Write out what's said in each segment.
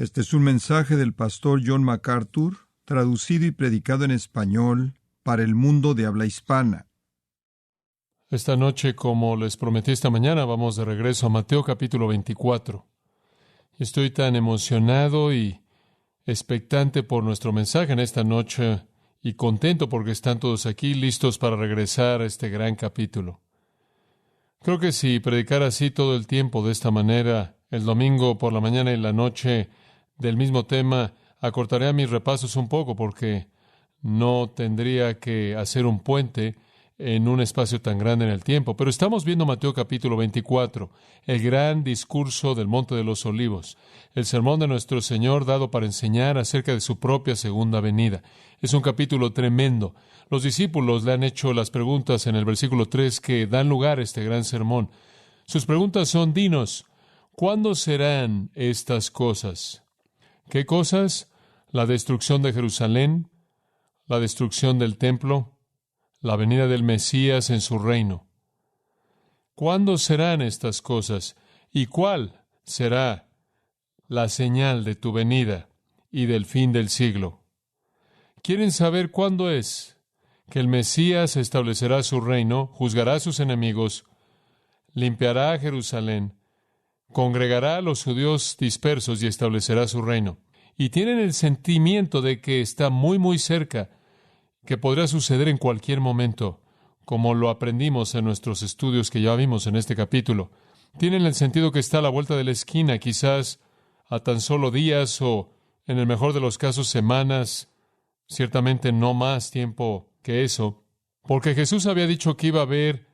Este es un mensaje del pastor John MacArthur, traducido y predicado en español para el mundo de habla hispana. Esta noche, como les prometí esta mañana, vamos de regreso a Mateo capítulo 24. Estoy tan emocionado y expectante por nuestro mensaje en esta noche y contento porque están todos aquí listos para regresar a este gran capítulo. Creo que si predicara así todo el tiempo de esta manera, el domingo por la mañana y la noche del mismo tema, acortaría mis repasos un poco porque no tendría que hacer un puente en un espacio tan grande en el tiempo. Pero estamos viendo Mateo capítulo 24, el gran discurso del Monte de los Olivos, el sermón de nuestro Señor dado para enseñar acerca de su propia segunda venida. Es un capítulo tremendo. Los discípulos le han hecho las preguntas en el versículo 3 que dan lugar a este gran sermón. Sus preguntas son: dinos, ¿cuándo serán estas cosas? ¿Qué cosas? La destrucción de Jerusalén, la destrucción del templo, la venida del Mesías en su reino. ¿Cuándo serán estas cosas? ¿Y cuál será la señal de tu venida y del fin del siglo? ¿Quieren saber cuándo es que el Mesías establecerá su reino, juzgará a sus enemigos, limpiará a Jerusalén, congregará a los judíos dispersos y establecerá su reino? Y tienen el sentimiento de que está muy, muy cerca, que podrá suceder en cualquier momento, como lo aprendimos en nuestros estudios que ya vimos en este capítulo. Tienen el sentido que está a la vuelta de la esquina, quizás a tan solo días o, en el mejor de los casos, semanas, ciertamente no más tiempo que eso, porque Jesús había dicho que iba a haber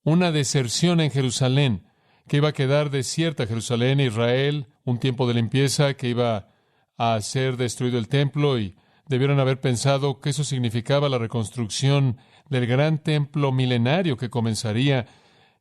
una deserción en Jerusalén, que iba a quedar desierta Jerusalén e Israel, un tiempo de limpieza, que iba a ser destruido el templo, y debieron haber pensado que eso significaba la reconstrucción del gran templo milenario que comenzaría,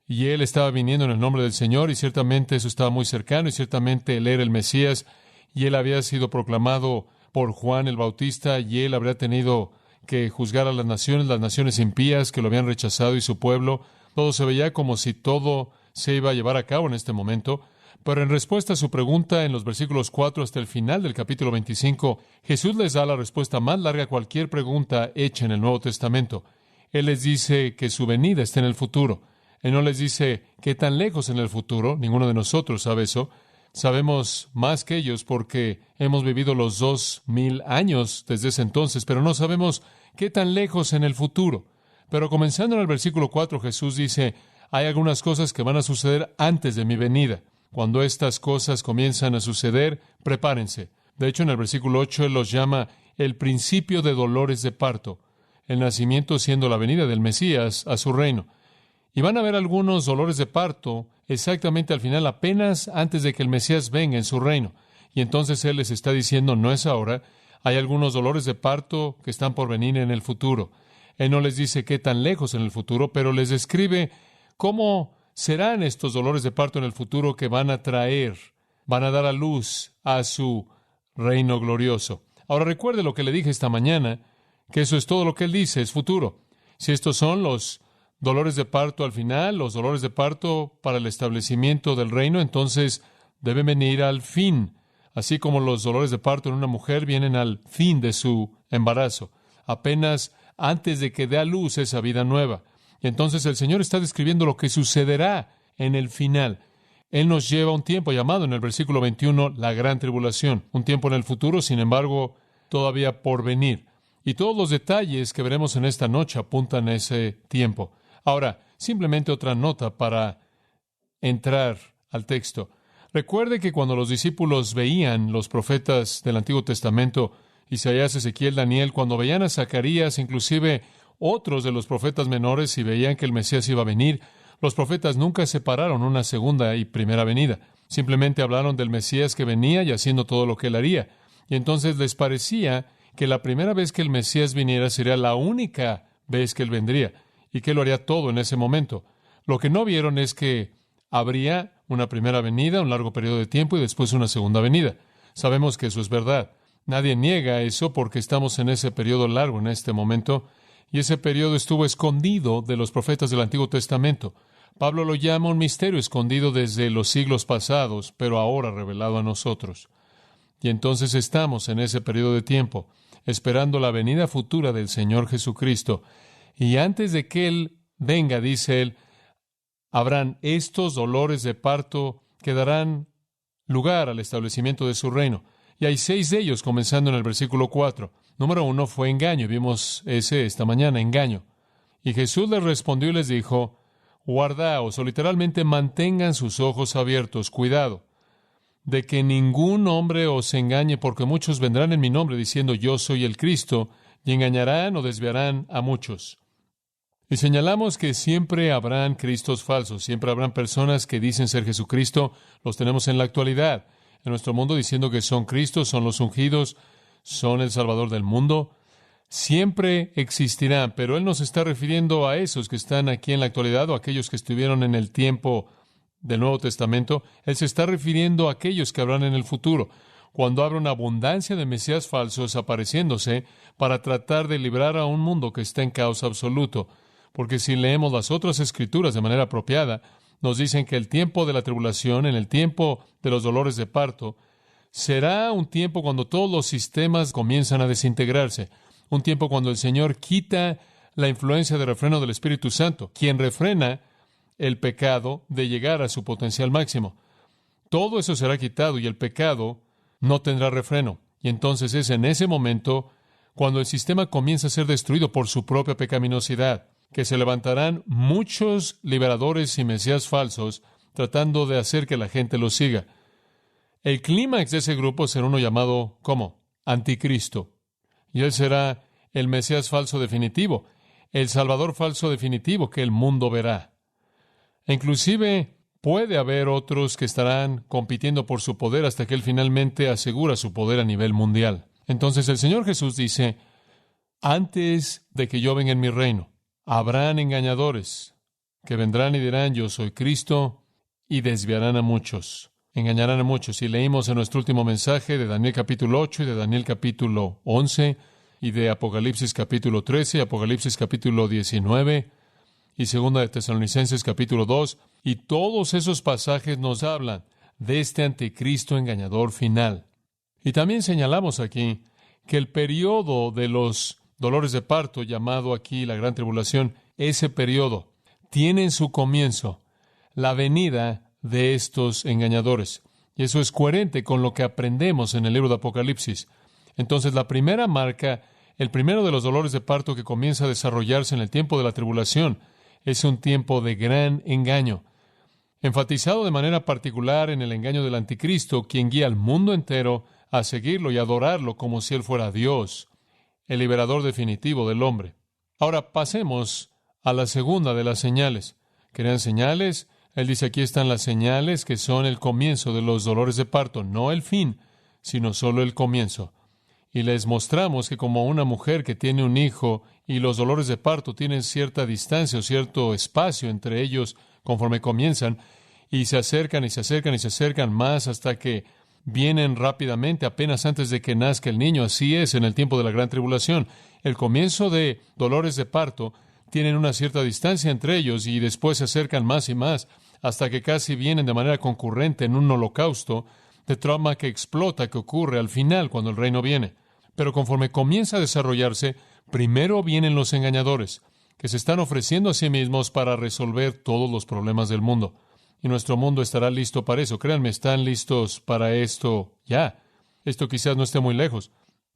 y Él estaba viniendo en el nombre del Señor, y ciertamente eso estaba muy cercano, y ciertamente Él era el Mesías, y Él había sido proclamado por Juan el Bautista, y Él habría tenido que juzgar a las naciones impías que lo habían rechazado y su pueblo. Todo se veía como si todo se iba a llevar a cabo en este momento. Pero en respuesta a su pregunta, en los versículos 4 hasta el final del capítulo 25, Jesús les da la respuesta más larga a cualquier pregunta hecha en el Nuevo Testamento. Él les dice que su venida está en el futuro. Él no les dice qué tan lejos en el futuro. Ninguno de nosotros sabe eso. Sabemos más que ellos porque hemos vivido los 2000 años desde ese entonces, pero no sabemos qué tan lejos en el futuro. Pero comenzando en el versículo 4, Jesús dice: hay algunas cosas que van a suceder antes de mi venida. Cuando estas cosas comienzan a suceder, prepárense. De hecho, en el versículo 8, Él los llama el principio de dolores de parto, el nacimiento siendo la venida del Mesías a su reino. Y van a haber algunos dolores de parto exactamente al final, apenas antes de que el Mesías venga en su reino. Y entonces Él les está diciendo: no es ahora. Hay algunos dolores de parto que están por venir en el futuro. Él no les dice qué tan lejos en el futuro, pero les describe cómo serán estos dolores de parto en el futuro que van a dar a luz a su reino glorioso. Ahora recuerde lo que le dije esta mañana, que eso es todo lo que Él dice, es futuro. Si estos son los dolores de parto al final, los dolores de parto para el establecimiento del reino, entonces deben venir al fin, así como los dolores de parto en una mujer vienen al fin de su embarazo, apenas antes de que dé a luz esa vida nueva. Y entonces el Señor está describiendo lo que sucederá en el final. Él nos lleva un tiempo llamado en el versículo 21 la gran tribulación, un tiempo en el futuro, sin embargo, todavía por venir. Y todos los detalles que veremos en esta noche apuntan a ese tiempo. Ahora, simplemente otra nota para entrar al texto. Recuerde que cuando los discípulos veían los profetas del Antiguo Testamento, Isaías, Ezequiel, Daniel, cuando veían a Zacarías, inclusive otros de los profetas menores, y veían que el Mesías iba a venir, los profetas nunca separaron una segunda y primera venida. Simplemente hablaron del Mesías que venía y haciendo todo lo que Él haría. Y entonces les parecía que la primera vez que el Mesías viniera sería la única vez que Él vendría, y que Él lo haría todo en ese momento. Lo que no vieron es que habría una primera venida, un largo periodo de tiempo, y después una segunda venida. Sabemos que eso es verdad. Nadie niega eso porque estamos en ese periodo largo en este momento, y ese periodo estuvo escondido de los profetas del Antiguo Testamento. Pablo lo llama un misterio escondido desde los siglos pasados, pero ahora revelado a nosotros. Y entonces estamos en ese periodo de tiempo, esperando la venida futura del Señor Jesucristo. Y antes de que Él venga, dice Él, habrán estos dolores de parto que darán lugar al establecimiento de su reino. Y hay 6 de ellos, comenzando en el versículo 4. Número 1 fue engaño. Vimos ese esta mañana, engaño. Y Jesús les respondió y les dijo, guardaos, o literalmente mantengan sus ojos abiertos, cuidado, de que ningún hombre os engañe, porque muchos vendrán en mi nombre diciendo yo soy el Cristo, y engañarán o desviarán a muchos. Y señalamos que siempre habrán cristos falsos, siempre habrán personas que dicen ser Jesucristo, los tenemos en la actualidad, en nuestro mundo diciendo que son Cristos, son los ungidos, son el Salvador del mundo. Siempre existirán, pero Él nos está refiriendo a esos que están aquí en la actualidad o a aquellos que estuvieron en el tiempo del Nuevo Testamento. Él se está refiriendo a aquellos que habrán en el futuro, cuando habrá una abundancia de mesías falsos apareciéndose para tratar de librar a un mundo que está en caos absoluto. Porque si leemos las otras Escrituras de manera apropiada, nos dicen que el tiempo de la tribulación, en el tiempo de los dolores de parto, será un tiempo cuando todos los sistemas comienzan a desintegrarse. Un tiempo cuando el Señor quita la influencia de refreno del Espíritu Santo, quien refrena el pecado de llegar a su potencial máximo. Todo eso será quitado y el pecado no tendrá refreno. Y entonces es en ese momento cuando el sistema comienza a ser destruido por su propia pecaminosidad, que se levantarán muchos liberadores y mesías falsos tratando de hacer que la gente los siga. El clímax de ese grupo será uno llamado, ¿cómo? Anticristo. Y él será el mesías falso definitivo, el salvador falso definitivo que el mundo verá. E inclusive puede haber otros que estarán compitiendo por su poder hasta que él finalmente asegura su poder a nivel mundial. Entonces el Señor Jesús dice, antes de que yo venga en mi reino, habrán engañadores que vendrán y dirán, yo soy Cristo, y desviarán a muchos, engañarán a muchos. Y leímos en nuestro último mensaje de Daniel capítulo 8 y de Daniel capítulo 11 y de Apocalipsis capítulo 13, Apocalipsis capítulo 19 y segunda de Tesalonicenses capítulo 2, y todos esos pasajes nos hablan de este anticristo engañador final. Y también señalamos aquí que el periodo de los dolores de parto, llamado aquí la gran tribulación, ese periodo tiene en su comienzo la venida de estos engañadores. Y eso es coherente con lo que aprendemos en el libro de Apocalipsis. Entonces, la primera marca, el primero de los dolores de parto que comienza a desarrollarse en el tiempo de la tribulación, es un tiempo de gran engaño, enfatizado de manera particular en el engaño del anticristo, quien guía al mundo entero a seguirlo y adorarlo como si él fuera Dios, el liberador definitivo del hombre. Ahora pasemos a la segunda de las señales. ¿Querían señales? Él dice, aquí están las señales que son el comienzo de los dolores de parto, no el fin, sino solo el comienzo. Y les mostramos que como una mujer que tiene un hijo y los dolores de parto tienen cierta distancia o cierto espacio entre ellos conforme comienzan, y se acercan y se acercan y se acercan más hasta que vienen rápidamente apenas antes de que nazca el niño. Así es en el tiempo de la gran tribulación. El comienzo de dolores de parto tienen una cierta distancia entre ellos y después se acercan más y más hasta que casi vienen de manera concurrente en un holocausto de trauma que explota, que ocurre al final cuando el reino viene. Pero conforme comienza a desarrollarse, primero vienen los engañadores, que se están ofreciendo a sí mismos para resolver todos los problemas del mundo. Y nuestro mundo estará listo para eso. Créanme, están listos para esto ya. Esto quizás no esté muy lejos.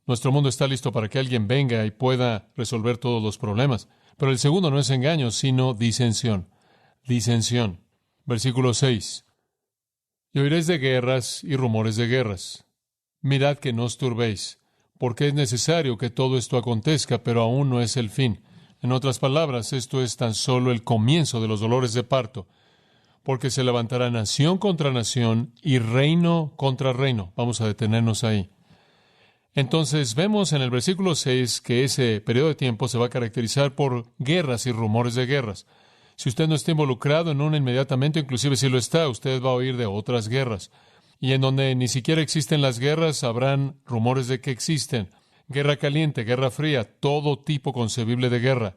Nuestro mundo está listo para que alguien venga y pueda resolver todos los problemas. Pero el segundo no es engaño, sino disensión. Disensión. Versículo 6. Y oiréis de guerras y rumores de guerras. Mirad que no os turbéis, porque es necesario que todo esto acontezca, pero aún no es el fin. En otras palabras, esto es tan solo el comienzo de los dolores de parto, porque se levantará nación contra nación y reino contra reino. Vamos a detenernos ahí. Entonces, vemos en el versículo 6 que ese periodo de tiempo se va a caracterizar por guerras y rumores de guerras. Si usted no está involucrado en una inmediatamente, inclusive si lo está, usted va a oír de otras guerras. Y en donde ni siquiera existen las guerras, habrán rumores de que existen. Guerra caliente, guerra fría, todo tipo concebible de guerra.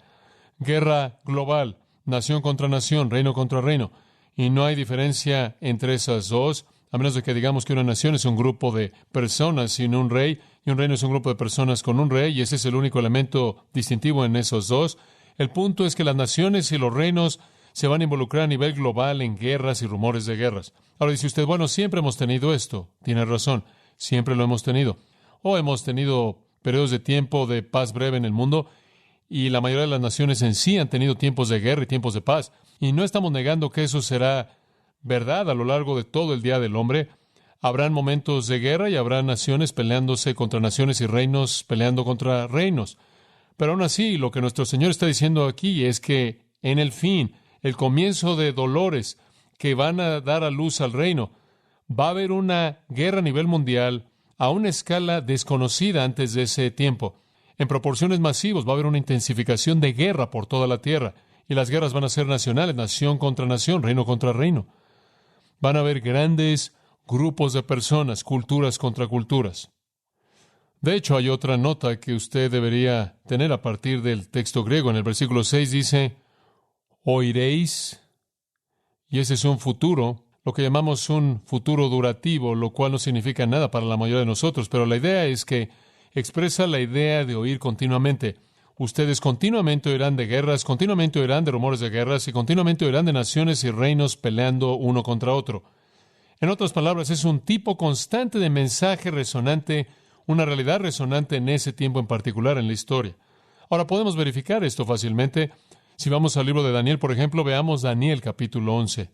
Guerra global, nación contra nación, reino contra reino. Y no hay diferencia entre esas dos. A menos de que digamos que una nación es un grupo de personas sin un rey, y un reino es un grupo de personas con un rey, y ese es el único elemento distintivo en esos dos. El punto es que las naciones y los reinos se van a involucrar a nivel global en guerras y rumores de guerras. Ahora dice usted, bueno, siempre hemos tenido esto. Tiene razón, siempre lo hemos tenido. O hemos tenido periodos de tiempo de paz breve en el mundo, y la mayoría de las naciones en sí han tenido tiempos de guerra y tiempos de paz. Y no estamos negando que eso será verdad a lo largo de todo el día del hombre. Habrán momentos de guerra y habrá naciones peleándose contra naciones y reinos peleando contra reinos. Pero aún así, lo que nuestro Señor está diciendo aquí es que en el fin, el comienzo de dolores que van a dar a luz al reino, va a haber una guerra a nivel mundial a una escala desconocida antes de ese tiempo. En proporciones masivas va a haber una intensificación de guerra por toda la tierra. Y las guerras van a ser nacionales, nación contra nación, reino contra reino. Van a haber grandes grupos de personas, culturas contra culturas. De hecho, hay otra nota que usted debería tener a partir del texto griego. En el versículo 6 dice, oiréis, y ese es un futuro, lo que llamamos un futuro durativo, lo cual no significa nada para la mayoría de nosotros, pero la idea es que expresa la idea de oír continuamente. Ustedes continuamente oirán de guerras, continuamente oirán de rumores de guerras y continuamente oirán de naciones y reinos peleando uno contra otro. En otras palabras, es un tipo constante de mensaje resonante, una realidad resonante en ese tiempo en particular en la historia. Ahora, podemos verificar esto fácilmente. Si vamos al libro de Daniel, por ejemplo, veamos Daniel capítulo 11.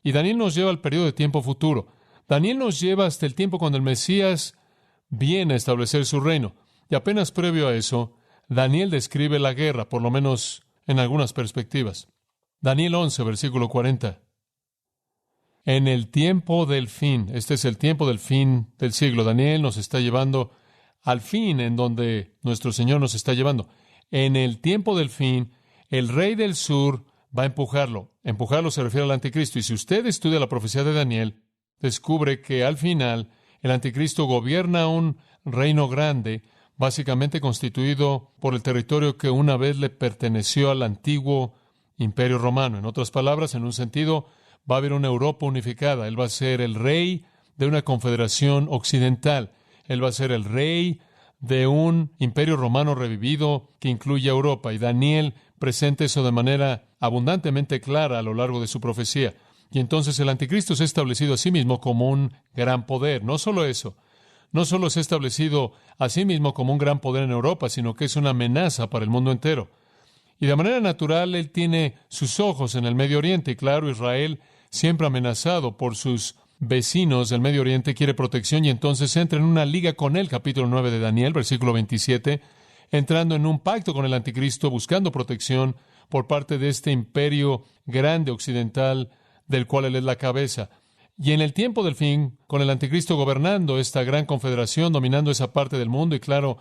Y Daniel nos lleva al periodo de tiempo futuro. Daniel nos lleva hasta el tiempo cuando el Mesías viene a establecer su reino. Y apenas previo a eso, Daniel describe la guerra, por lo menos en algunas perspectivas. Daniel 11, versículo 40. En el tiempo del fin, este es el tiempo del fin del siglo. Daniel nos está llevando al fin en donde nuestro Señor nos está llevando. En el tiempo del fin, el rey del sur va a empujarlo. Empujarlo se refiere al anticristo. Y si usted estudia la profecía de Daniel, descubre que al final el anticristo gobierna un reino grande, básicamente constituido por el territorio que una vez le perteneció al antiguo imperio romano. En otras palabras, en un sentido, va a haber una Europa unificada. Él va a ser el rey de una confederación occidental. Él va a ser el rey de un imperio romano revivido que incluye a Europa. Y Daniel presenta eso de manera abundantemente clara a lo largo de su profecía. Y entonces el anticristo se ha establecido a sí mismo como un gran poder. No solo eso, no solo se ha establecido a sí mismo como un gran poder en Europa, sino que es una amenaza para el mundo entero. Y de manera natural, él tiene sus ojos en el Medio Oriente. Y claro, Israel, siempre amenazado por sus vecinos del Medio Oriente, quiere protección y entonces entra en una liga con él, capítulo 9 de Daniel, versículo 27, entrando en un pacto con el anticristo, buscando protección por parte de este imperio grande occidental del cual él es la cabeza. Y en el tiempo del fin, con el anticristo gobernando esta gran confederación, dominando esa parte del mundo, y claro,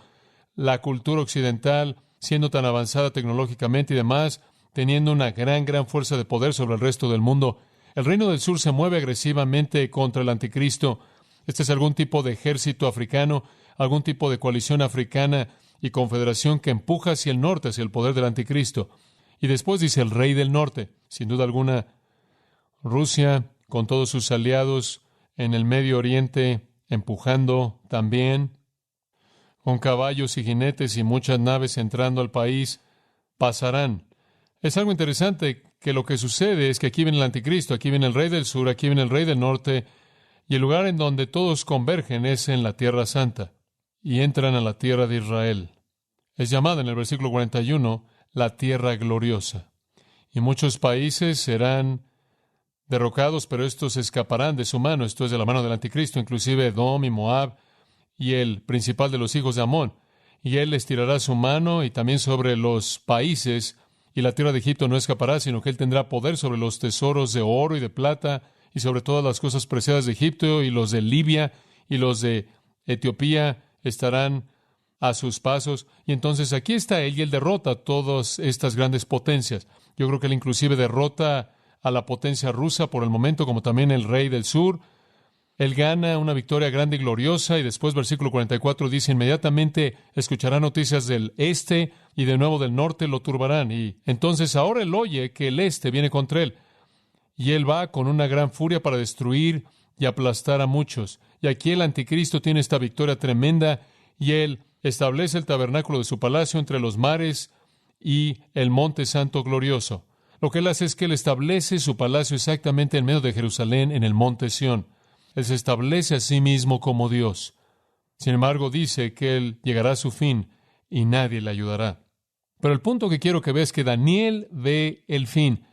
la cultura occidental siendo tan avanzada tecnológicamente y demás, teniendo una gran fuerza de poder sobre el resto del mundo, el reino del sur se mueve agresivamente contra el anticristo. Este es algún tipo de ejército africano, algún tipo de coalición africana y confederación que empuja hacia el norte, hacia el poder del anticristo. Y después dice el rey del norte, sin duda alguna, Rusia, con todos sus aliados en el Medio Oriente, empujando también, con caballos y jinetes y muchas naves entrando al país, pasarán. Es algo interesante que lo que sucede es que aquí viene el anticristo, aquí viene el rey del sur, aquí viene el rey del norte, y el lugar en donde todos convergen es en la Tierra Santa, y entran a la tierra de Israel. Es llamada en el versículo 41 la Tierra Gloriosa. Y muchos países serán derrocados, pero estos escaparán de su mano, esto es de la mano del anticristo, inclusive Edom y Moab, y el principal de los hijos de Amón. Y él les tirará su mano y también sobre los países, y la tierra de Egipto no escapará, sino que él tendrá poder sobre los tesoros de oro y de plata, y sobre todas las cosas preciadas de Egipto, y los de Libia, y los de Etiopía estarán a sus pasos. Y entonces aquí está él, y él derrota a todas estas grandes potencias. Yo creo que él inclusive derrota a la potencia rusa por el momento, como también el rey del sur. Él gana una victoria grande y gloriosa, y después, versículo 44, dice, inmediatamente escuchará noticias del este, y de nuevo del norte lo turbarán. Y entonces ahora él oye que el este viene contra él, y él va con una gran furia para destruir y aplastar a muchos. Y aquí el anticristo tiene esta victoria tremenda y él establece el tabernáculo de su palacio entre los mares y el monte santo glorioso. Lo que él hace es que él establece su palacio exactamente en medio de Jerusalén, en el monte Sión. Él se establece a sí mismo como Dios. Sin embargo, dice que él llegará a su fin y nadie le ayudará. Pero el punto que quiero que veas es que Daniel ve el fin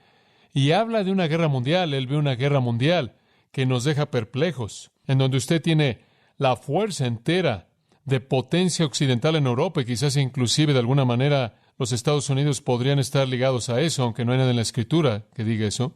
y habla de una guerra mundial. Él ve una guerra mundial que nos deja perplejos, en donde usted tiene la fuerza entera de potencia occidental en Europa y quizás inclusive de alguna manera los Estados Unidos podrían estar ligados a eso, aunque no hay nada en la Escritura que diga eso.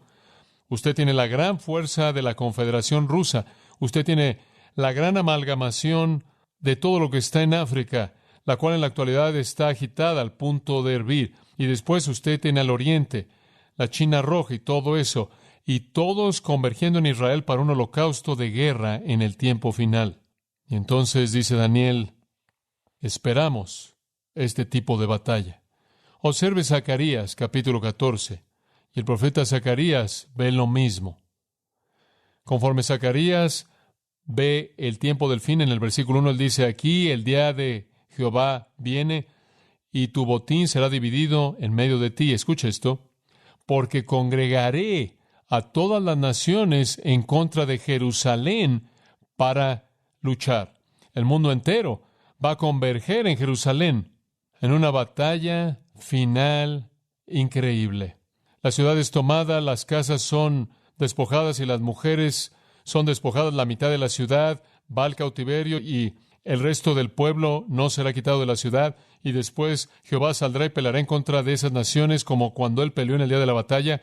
Usted tiene la gran fuerza de la Confederación Rusa. Usted tiene la gran amalgamación de todo lo que está en África, la cual en la actualidad está agitada al punto de hervir. Y después usted tiene al oriente, la China roja y todo eso, y todos convergiendo en Israel para un holocausto de guerra en el tiempo final. Y entonces dice Daniel, esperamos este tipo de batalla. Observe Zacarías, capítulo 14, y el profeta Zacarías ve lo mismo. Conforme Zacarías ve el tiempo del fin, en el versículo 1 él dice, aquí el día de Jehová viene, y tu botín será dividido en medio de ti. Escucha esto, porque congregaré a todas las naciones en contra de Jerusalén para luchar. El mundo entero va a converger en Jerusalén en una batalla final increíble. La ciudad es tomada, las casas son despojadas y las mujeres son despojadas. La mitad de la ciudad va al cautiverio y el resto del pueblo no será quitado de la ciudad. Y después Jehová saldrá y peleará en contra de esas naciones como cuando él peleó en el día de la batalla.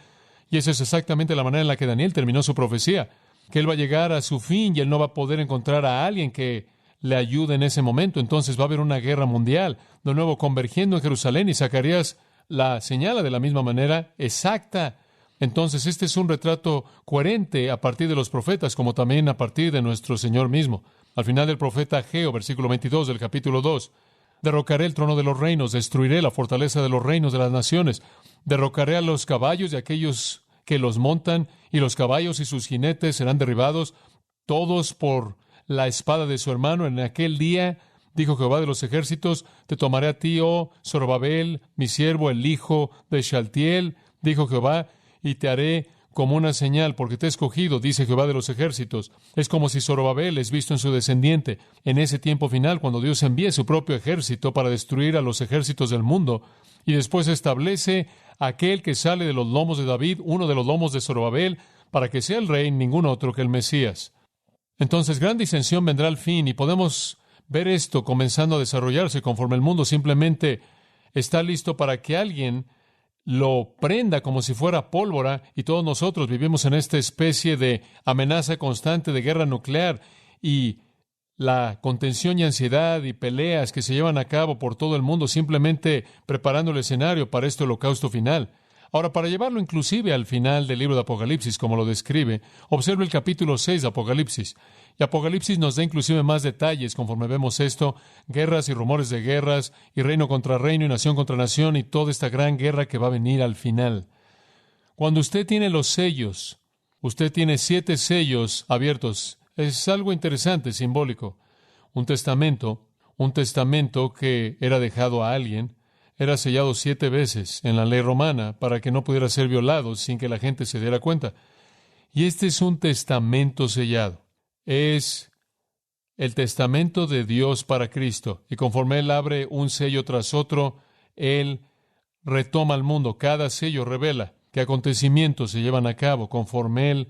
Y esa es exactamente la manera en la que Daniel terminó su profecía, que él va a llegar a su fin y él no va a poder encontrar a alguien que le ayude en ese momento. Entonces va a haber una guerra mundial, de nuevo convergiendo en Jerusalén, y Zacarías la señala de la misma manera exacta. Entonces este es un retrato coherente a partir de los profetas, como también a partir de nuestro Señor mismo. Al final del profeta Ageo, versículo 22 del capítulo 2, derrocaré el trono de los reinos, destruiré la fortaleza de los reinos de las naciones, derrocaré a los caballos y a aquellos que los montan, y los caballos y sus jinetes serán derribados, todos por la espada de su hermano. En aquel día, dijo Jehová de los ejércitos, te tomaré a ti, oh Zorobabel, mi siervo, el hijo de Shealtiel, dijo Jehová, y te haré como una señal, porque te he escogido, dice Jehová de los ejércitos. Es como si Zorobabel es visto en su descendiente. En ese tiempo final, cuando Dios envíe su propio ejército para destruir a los ejércitos del mundo, y después establece aquel que sale de los lomos de David, uno de los lomos de Zorobabel, para que sea el rey, ningún otro que el Mesías. Entonces, gran disensión vendrá al fin, y podemos ver esto comenzando a desarrollarse conforme el mundo simplemente está listo para que alguien lo prenda como si fuera pólvora, y todos nosotros vivimos en esta especie de amenaza constante de guerra nuclear y la contención y ansiedad y peleas que se llevan a cabo por todo el mundo, simplemente preparando el escenario para este holocausto final. Ahora, para llevarlo inclusive al final del libro de Apocalipsis, como lo describe, observe el capítulo 6 de Apocalipsis. Y Apocalipsis nos da inclusive más detalles conforme vemos esto, guerras y rumores de guerras, y reino contra reino y nación contra nación, y toda esta gran guerra que va a venir al final. Cuando usted tiene los sellos, usted tiene 7 sellos abiertos. Es algo interesante, simbólico. Un testamento que era dejado a alguien, era sellado 7 veces en la ley romana para que no pudiera ser violado sin que la gente se diera cuenta. Y este es un testamento sellado. Es el testamento de Dios para Cristo. Y conforme Él abre un sello tras otro, Él retoma al mundo. Cada sello revela qué acontecimientos se llevan a cabo conforme Él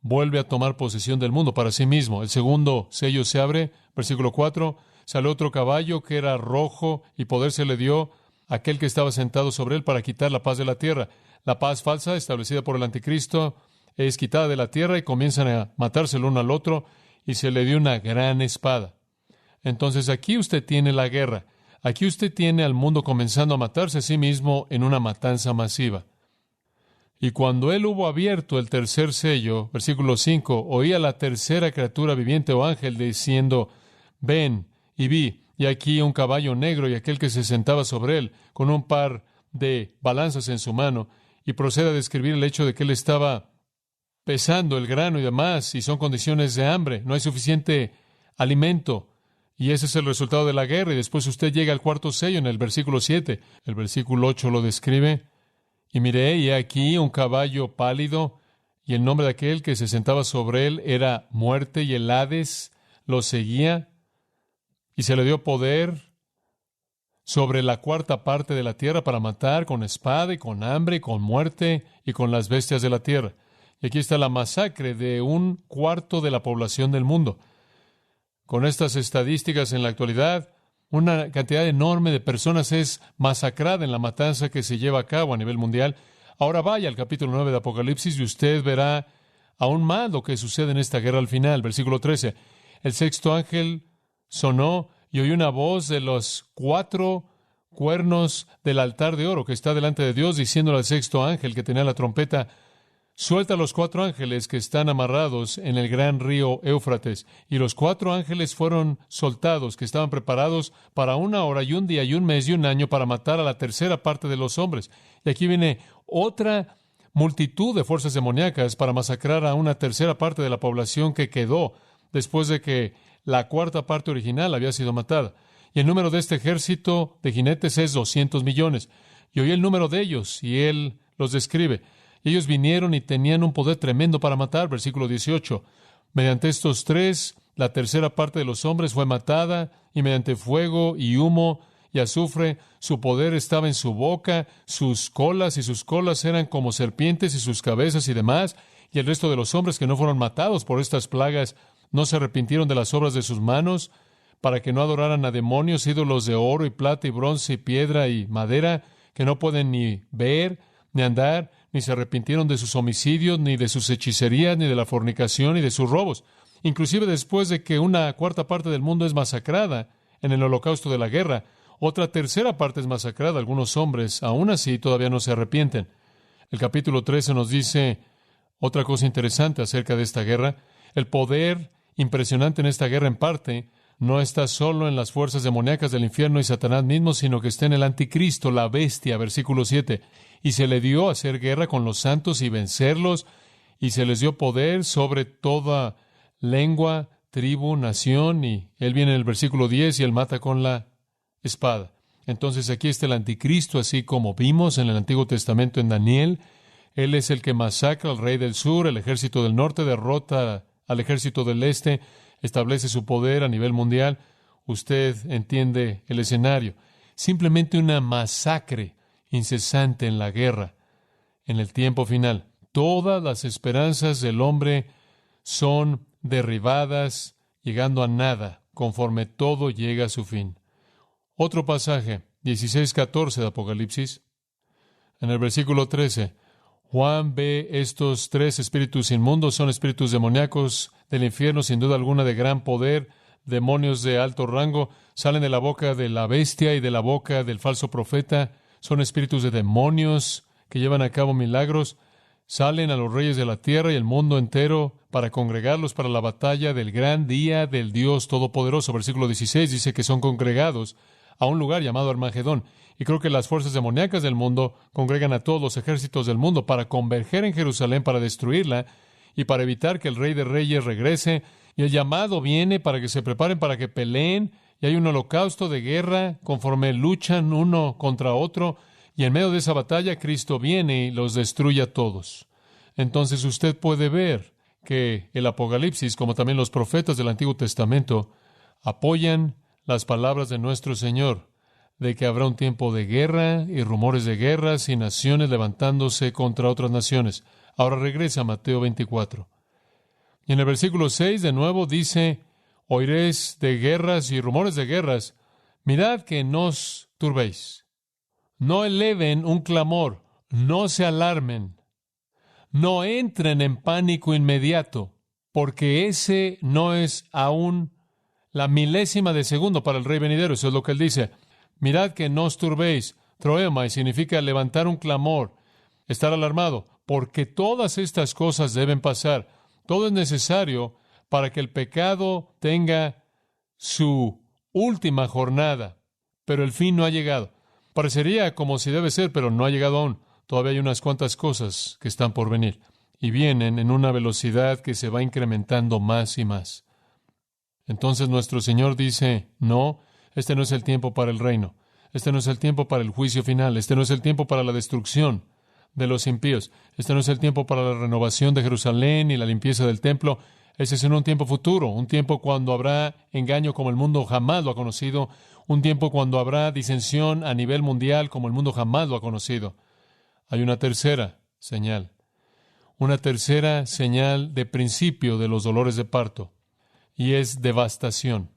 vuelve a tomar posesión del mundo para sí mismo. El segundo sello se abre, versículo 4, salió otro caballo que era rojo y poder se le dio a aquel que estaba sentado sobre él para quitar la paz de la tierra. La paz falsa establecida por el anticristo es quitada de la tierra y comienzan a matarse el uno al otro y se le dio una gran espada. Entonces aquí usted tiene la guerra. Aquí usted tiene al mundo comenzando a matarse a sí mismo en una matanza masiva. Y cuando él hubo abierto el tercer sello, versículo 5, oía la tercera criatura viviente o ángel diciendo, ven, y vi, y aquí un caballo negro y aquel que se sentaba sobre él, con un par de balanzas en su mano, y procede a describir el hecho de que él estaba pesando el grano y demás, y son condiciones de hambre, no hay suficiente alimento, y ese es el resultado de la guerra. Y después usted llega al cuarto sello en el versículo 7. El versículo 8 lo describe. Y miré, y aquí un caballo pálido, y el nombre de aquel que se sentaba sobre él era Muerte, y el Hades lo seguía, y se le dio poder sobre la cuarta parte de la tierra para matar con espada y con hambre y con muerte y con las bestias de la tierra. Y aquí está la masacre de un cuarto de la población del mundo. Con estas estadísticas en la actualidad, una cantidad enorme de personas es masacrada en la matanza que se lleva a cabo a nivel mundial. Ahora vaya al capítulo 9 de Apocalipsis y usted verá aún más lo que sucede en esta guerra al final. Versículo 13. El sexto ángel sonó y oí una voz de los 4 cuernos del altar de oro que está delante de Dios, diciéndole al sexto ángel que tenía la trompeta: suelta a los 4 ángeles que están amarrados en el gran río Éufrates. Y los 4 ángeles fueron soltados, que estaban preparados para 1 hora y 1 día y 1 mes y 1 año para matar a la tercera parte de los hombres. Y aquí viene otra multitud de fuerzas demoníacas para masacrar a una tercera parte de la población que quedó después de que la cuarta parte original había sido matada. Y el número de este ejército de jinetes es 200 millones. Y oí el número de ellos, y él los describe. Y ellos vinieron y tenían un poder tremendo para matar. Versículo 18. Mediante estos 3, la tercera parte de los hombres fue matada, y mediante fuego y humo y azufre, su poder estaba en su boca, sus colas eran como serpientes, y sus cabezas y demás. Y el resto de los hombres que no fueron matados por estas plagas no se arrepintieron de las obras de sus manos, para que no adoraran a demonios, ídolos de oro y plata y bronce y piedra y madera, que no pueden ni ver ni andar, ni se arrepintieron de sus homicidios, ni de sus hechicerías, ni de la fornicación, ni de sus robos. Inclusive después de que una cuarta parte del mundo es masacrada en el holocausto de la guerra, otra tercera parte es masacrada. Algunos hombres, aún así, todavía no se arrepienten. El capítulo 13 nos dice otra cosa interesante acerca de esta guerra. El poder impresionante en esta guerra, en parte, no está solo en las fuerzas demoníacas del infierno y Satanás mismo, sino que está en el anticristo, la bestia. Versículo 7. Y se le dio a hacer guerra con los santos y vencerlos, y se les dio poder sobre toda lengua, tribu, nación, y él viene en el versículo 10 y él mata con la espada. Entonces aquí está el anticristo, así como vimos en el Antiguo Testamento en Daniel. Él es el que masacra al rey del sur, el ejército del norte derrota al ejército del este, establece su poder a nivel mundial. Usted entiende el escenario. Simplemente una masacre incesante en la guerra, en el tiempo final. Todas las esperanzas del hombre son derribadas, llegando a nada, conforme todo llega a su fin. Otro pasaje, 16:14 de Apocalipsis. En el versículo 13, Juan ve estos 3 espíritus inmundos, son espíritus demoníacos del infierno, sin duda alguna de gran poder, demonios de alto rango, salen de la boca de la bestia y de la boca del falso profeta, son espíritus de demonios que llevan a cabo milagros, salen a los reyes de la tierra y el mundo entero para congregarlos para la batalla del gran día del Dios Todopoderoso. Versículo 16 dice que son congregados a un lugar llamado Armagedón. Y creo que las fuerzas demoníacas del mundo congregan a todos los ejércitos del mundo para converger en Jerusalén, para destruirla y para evitar que el Rey de Reyes regrese. Y el llamado viene para que se preparen, para que peleen. Y hay un holocausto de guerra conforme luchan uno contra otro. Y en medio de esa batalla, Cristo viene y los destruye a todos. Entonces usted puede ver que el Apocalipsis, como también los profetas del Antiguo Testamento, apoyan las palabras de nuestro Señor, de que habrá un tiempo de guerra y rumores de guerras y naciones levantándose contra otras naciones. Ahora regresa a Mateo 24. Y en el versículo 6 de nuevo dice, oiréis de guerras y rumores de guerras. Mirad que no os turbéis. No eleven un clamor. No se alarmen. No entren en pánico inmediato, porque ese no es aún la milésima de segundo para el Rey venidero. Eso es lo que él dice. Mirad que no os turbéis. Troemai significa levantar un clamor, estar alarmado, porque todas estas cosas deben pasar. Todo es necesario para que el pecado tenga su última jornada, pero el fin no ha llegado. Parecería como si debe ser, pero no ha llegado aún. Todavía hay unas cuantas cosas que están por venir. y vienen en una velocidad que se va incrementando más y más. Entonces nuestro Señor dice, no, este no es el tiempo para el reino, este no es el tiempo para el juicio final, este no es el tiempo para la destrucción de los impíos, este no es el tiempo para la renovación de Jerusalén y la limpieza del templo. Ese es en un tiempo futuro, un tiempo cuando habrá engaño como el mundo jamás lo ha conocido, un tiempo cuando habrá disensión a nivel mundial como el mundo jamás lo ha conocido. Hay una tercera señal de principio de los dolores de parto, y es devastación,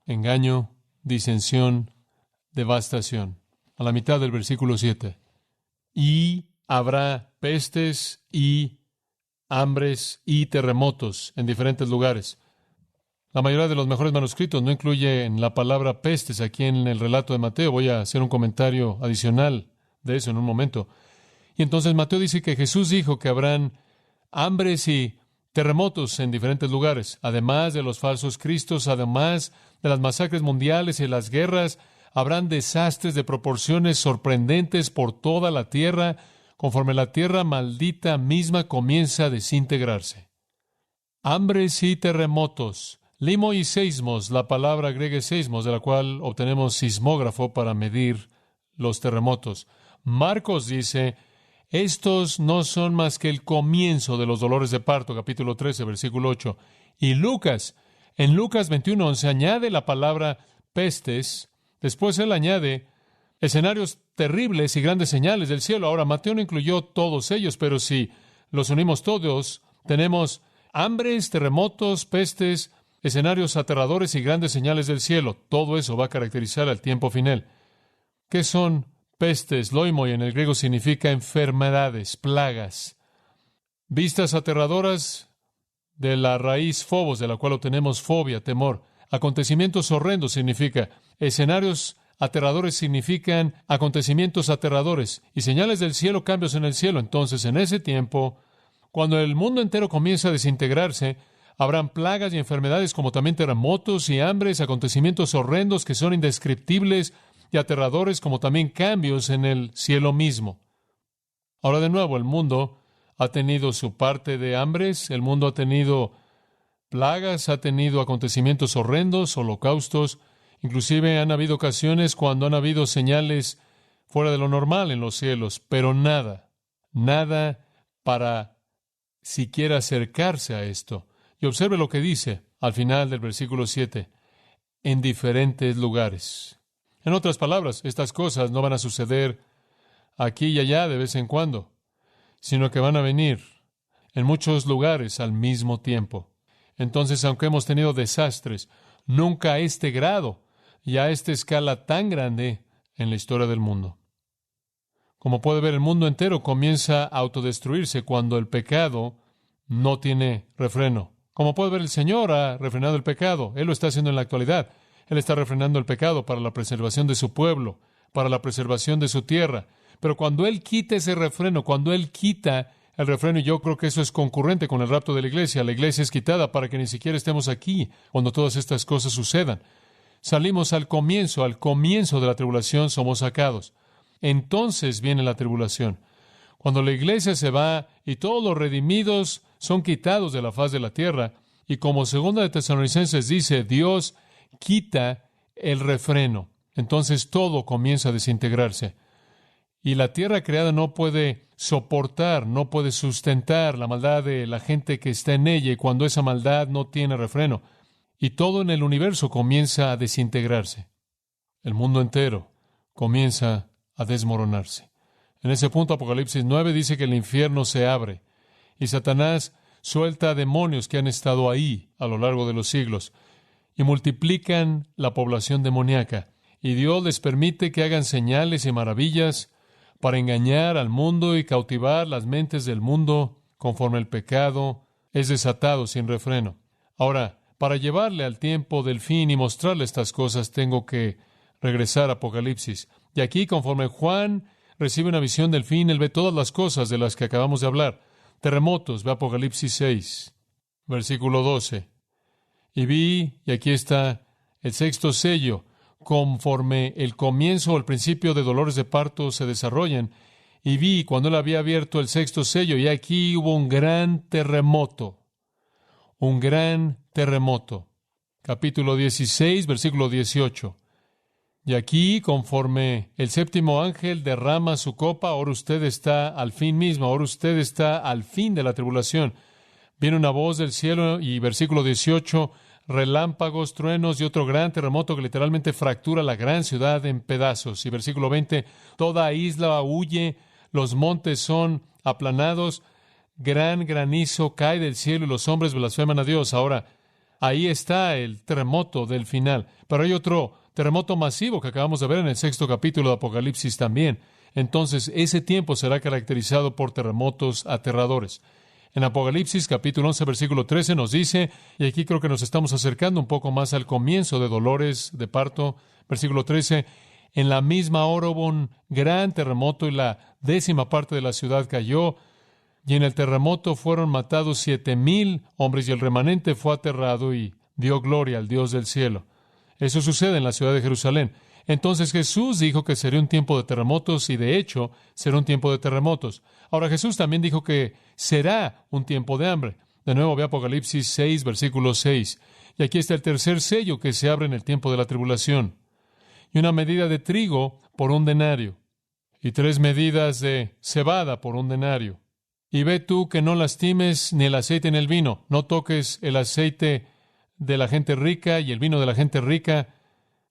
engaño, disensión, devastación. A la mitad del versículo 7. Y habrá pestes y hambres y terremotos en diferentes lugares. La mayoría de los mejores manuscritos no incluyen la palabra pestes aquí en el relato de Mateo. Voy a hacer un comentario adicional de eso en un momento. Y entonces Mateo dice que Jesús dijo que habrán hambres y terremotos en diferentes lugares, además de los falsos cristos, además de las masacres mundiales y las guerras. Habrán desastres de proporciones sorprendentes por toda la tierra, conforme la tierra maldita misma comienza a desintegrarse. Hambres y terremotos. Limo y seismos, la palabra griega es seismos, de la cual obtenemos sismógrafo para medir los terremotos. Marcos dice, estos no son más que el comienzo de los dolores de parto, capítulo 13, versículo 8. Y Lucas, en Lucas 21:11, añade la palabra pestes. Después él añade escenarios terribles y grandes señales del cielo. Ahora, Mateo no incluyó todos ellos, pero si los unimos todos, tenemos hambres, terremotos, pestes, escenarios aterradores y grandes señales del cielo. Todo eso va a caracterizar al tiempo final. ¿Qué son pestes? Loimoi en el griego significa enfermedades, plagas. Vistas aterradoras de la raíz phobos, de la cual obtenemos fobia, temor. Acontecimientos horrendos significa escenarios aterradores, significan acontecimientos aterradores. Y señales del cielo, cambios en el cielo. Entonces, en ese tiempo, cuando el mundo entero comienza a desintegrarse, habrán plagas y enfermedades como también terremotos y hambres, acontecimientos horrendos que son indescriptibles y aterradores, como también cambios en el cielo mismo. Ahora de nuevo, el mundo ha tenido su parte de hambres, el mundo ha tenido plagas, ha tenido acontecimientos horrendos, holocaustos, inclusive han habido ocasiones cuando han habido señales fuera de lo normal en los cielos, pero nada para siquiera acercarse a esto. Y observe lo que dice al final del versículo 7, en diferentes lugares. En otras palabras, estas cosas no van a suceder aquí y allá de vez en cuando, sino que van a venir en muchos lugares al mismo tiempo. Entonces, aunque hemos tenido desastres, nunca a este grado y a esta escala tan grande en la historia del mundo. Como puede ver, el mundo entero comienza a autodestruirse cuando el pecado no tiene refreno. Como puede ver, el Señor ha refrenado el pecado. Él lo está haciendo en la actualidad. Él está refrenando el pecado para la preservación de su pueblo, para la preservación de su tierra. Pero cuando Él quita ese refreno, cuando Él quita el refreno, y yo creo que eso es concurrente con el rapto de la iglesia es quitada para que ni siquiera estemos aquí cuando todas estas cosas sucedan. Salimos al comienzo de la tribulación somos sacados. Entonces viene la tribulación. Cuando la iglesia se va y todos los redimidos son quitados de la faz de la tierra, y como 2 de Tesalonicenses dice, Dios quita el refreno. Entonces todo comienza a desintegrarse. Y la tierra creada no puede soportar, no puede sustentar la maldad de la gente que está en ella, y cuando esa maldad no tiene refreno, y todo en el universo comienza a desintegrarse. El mundo entero comienza a desmoronarse. En ese punto, Apocalipsis 9 dice que el infierno se abre y Satanás suelta demonios que han estado ahí a lo largo de los siglos y multiplican la población demoníaca. Y Dios les permite que hagan señales y maravillas para engañar al mundo y cautivar las mentes del mundo conforme el pecado es desatado sin refreno. Ahora, para llevarle al tiempo del fin y mostrarle estas cosas, tengo que regresar a Apocalipsis. Y aquí, conforme Juan recibe una visión del fin, él ve todas las cosas de las que acabamos de hablar. Terremotos, ve Apocalipsis 6, versículo 12. Y vi, y aquí está el sexto sello, conforme el comienzo o el principio de dolores de parto se desarrollan, Y vi cuando él había abierto el sexto sello, y aquí hubo un gran terremoto. Un gran terremoto. Capítulo 16, versículo 18. Y aquí, conforme el séptimo ángel derrama su copa, ahora usted está al fin mismo, ahora usted está al fin de la tribulación. Viene una voz del cielo y versículo 18, relámpagos, truenos y otro gran terremoto que literalmente fractura la gran ciudad en pedazos. Y versículo 20, toda isla huye, los montes son aplanados, gran granizo cae del cielo y los hombres blasfeman a Dios. Ahora, ahí está el terremoto del final. Pero hay otro terremoto masivo que acabamos de ver en el sexto capítulo de Apocalipsis también. Entonces, ese tiempo será caracterizado por terremotos aterradores. En Apocalipsis, capítulo 11, versículo 13, nos dice, y aquí creo que nos estamos acercando un poco más al comienzo de dolores de parto, versículo 13, en la misma hora hubo un gran terremoto y la 10ª parte de la ciudad cayó, y en el terremoto fueron matados 7,000 hombres, y el remanente fue aterrado y dio gloria al Dios del cielo. Eso sucede en la ciudad de Jerusalén. Entonces Jesús dijo que sería un tiempo de terremotos y de hecho será un tiempo de terremotos. Ahora Jesús también dijo que será un tiempo de hambre. De nuevo ve Apocalipsis 6, versículo 6. Y aquí está el tercer sello que se abre en el tiempo de la tribulación. Y una medida de trigo por un denario. Y 3 medidas de cebada por un denario. Y ve tú que no lastimes ni el aceite ni el vino. No toques el aceite de la gente rica y el vino de la gente rica.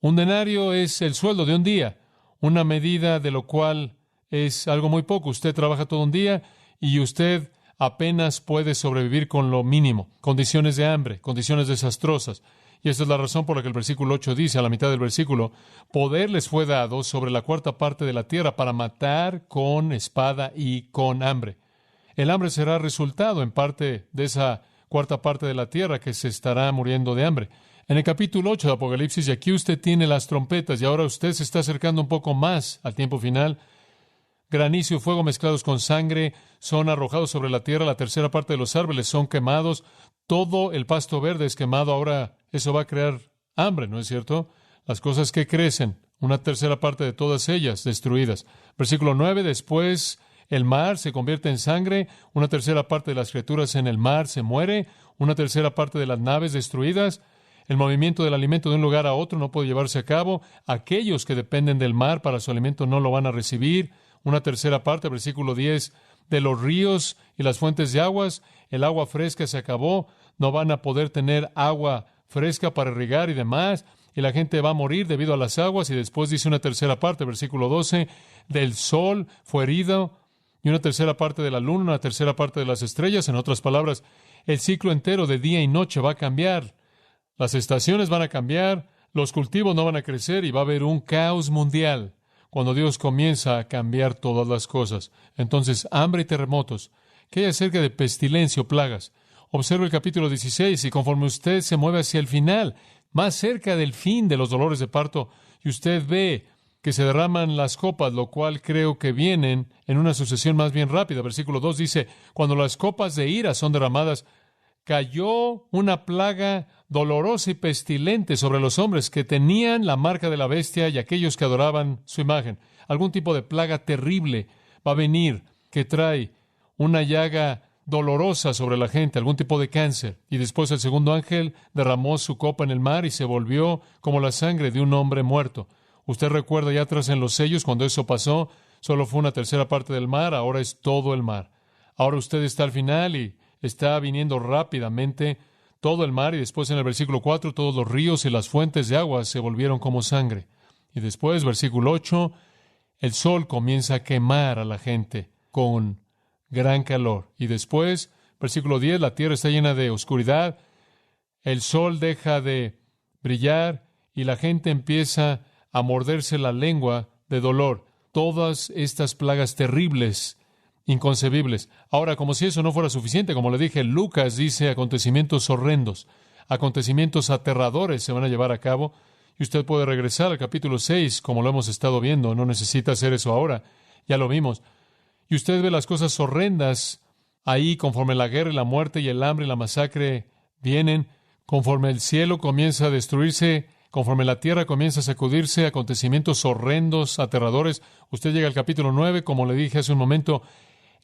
Un denario es el sueldo de un día, una medida de lo cual es algo muy poco. Usted trabaja todo un día y usted apenas puede sobrevivir con lo mínimo, condiciones de hambre, condiciones desastrosas. Y esa es la razón por la que el versículo 8 dice, a la mitad del versículo, poder les fue dado sobre la 4ª parte de la tierra para matar con espada y con hambre. El hambre será resultado en parte de esa 4ª parte de la tierra que se estará muriendo de hambre. En el capítulo 8 de Apocalipsis, y aquí usted tiene las trompetas, y ahora usted se está acercando un poco más al tiempo final. Granizo y fuego mezclados con sangre son arrojados sobre la tierra, la 3ª parte de los árboles son quemados, todo el pasto verde es quemado. Ahora eso va a crear hambre, ¿no es cierto? Las cosas que crecen, una 3ª parte de todas ellas destruidas. Versículo 9, después el mar se convierte en sangre, una 3ª parte de las criaturas en el mar se muere, una 3ª parte de las naves destruidas, el movimiento del alimento de un lugar a otro no puede llevarse a cabo, aquellos que dependen del mar para su alimento no lo van a recibir, una 3ª parte, versículo 10, de los ríos y las fuentes de aguas, el agua fresca se acabó, no van a poder tener agua fresca para irrigar y demás, y la gente va a morir debido a las aguas, y después dice una 3ª parte, versículo 12, del sol fue herido, y una 3ª parte de la luna, una 3ª parte de las estrellas. En otras palabras, el ciclo entero de día y noche va a cambiar. Las estaciones van a cambiar, los cultivos no van a crecer y va a haber un caos mundial cuando Dios comienza a cambiar todas las cosas. Entonces, hambre y terremotos. ¿Qué hay acerca de pestilencia o plagas? Observe el capítulo 16 y conforme usted se mueve hacia el final, más cerca del fin de los dolores de parto, y usted ve que se derraman las copas, lo cual creo que vienen en una sucesión más bien rápida. Versículo 2 dice, cuando las copas de ira son derramadas, cayó una plaga dolorosa y pestilente sobre los hombres que tenían la marca de la bestia y aquellos que adoraban su imagen. Algún tipo de plaga terrible va a venir que trae una llaga dolorosa sobre la gente, algún tipo de cáncer. Y después el segundo ángel derramó su copa en el mar y se volvió como la sangre de un hombre muerto. Usted recuerda ya atrás en los sellos cuando eso pasó, solo fue una 3ª parte del mar, ahora es todo el mar. Ahora usted está al final y está viniendo rápidamente todo el mar, y después en el versículo 4, todos los ríos y las fuentes de agua se volvieron como sangre. Y después, versículo 8, el sol comienza a quemar a la gente con gran calor. Y después, versículo 10, la tierra está llena de oscuridad, el sol deja de brillar y la gente empieza a morderse la lengua de dolor. Todas estas plagas terribles, inconcebibles. Ahora, como si eso no fuera suficiente, como le dije, Lucas dice acontecimientos horrendos, acontecimientos aterradores se van a llevar a cabo, y usted puede regresar al capítulo 6, como lo hemos estado viendo, no necesita hacer eso ahora, ya lo vimos, y usted ve las cosas horrendas ahí conforme la guerra y la muerte y el hambre y la masacre vienen, conforme el cielo comienza a destruirse, Conforme la tierra comienza a sacudirse, acontecimientos horrendos, aterradores. Usted llega al capítulo 9, como le dije hace un momento,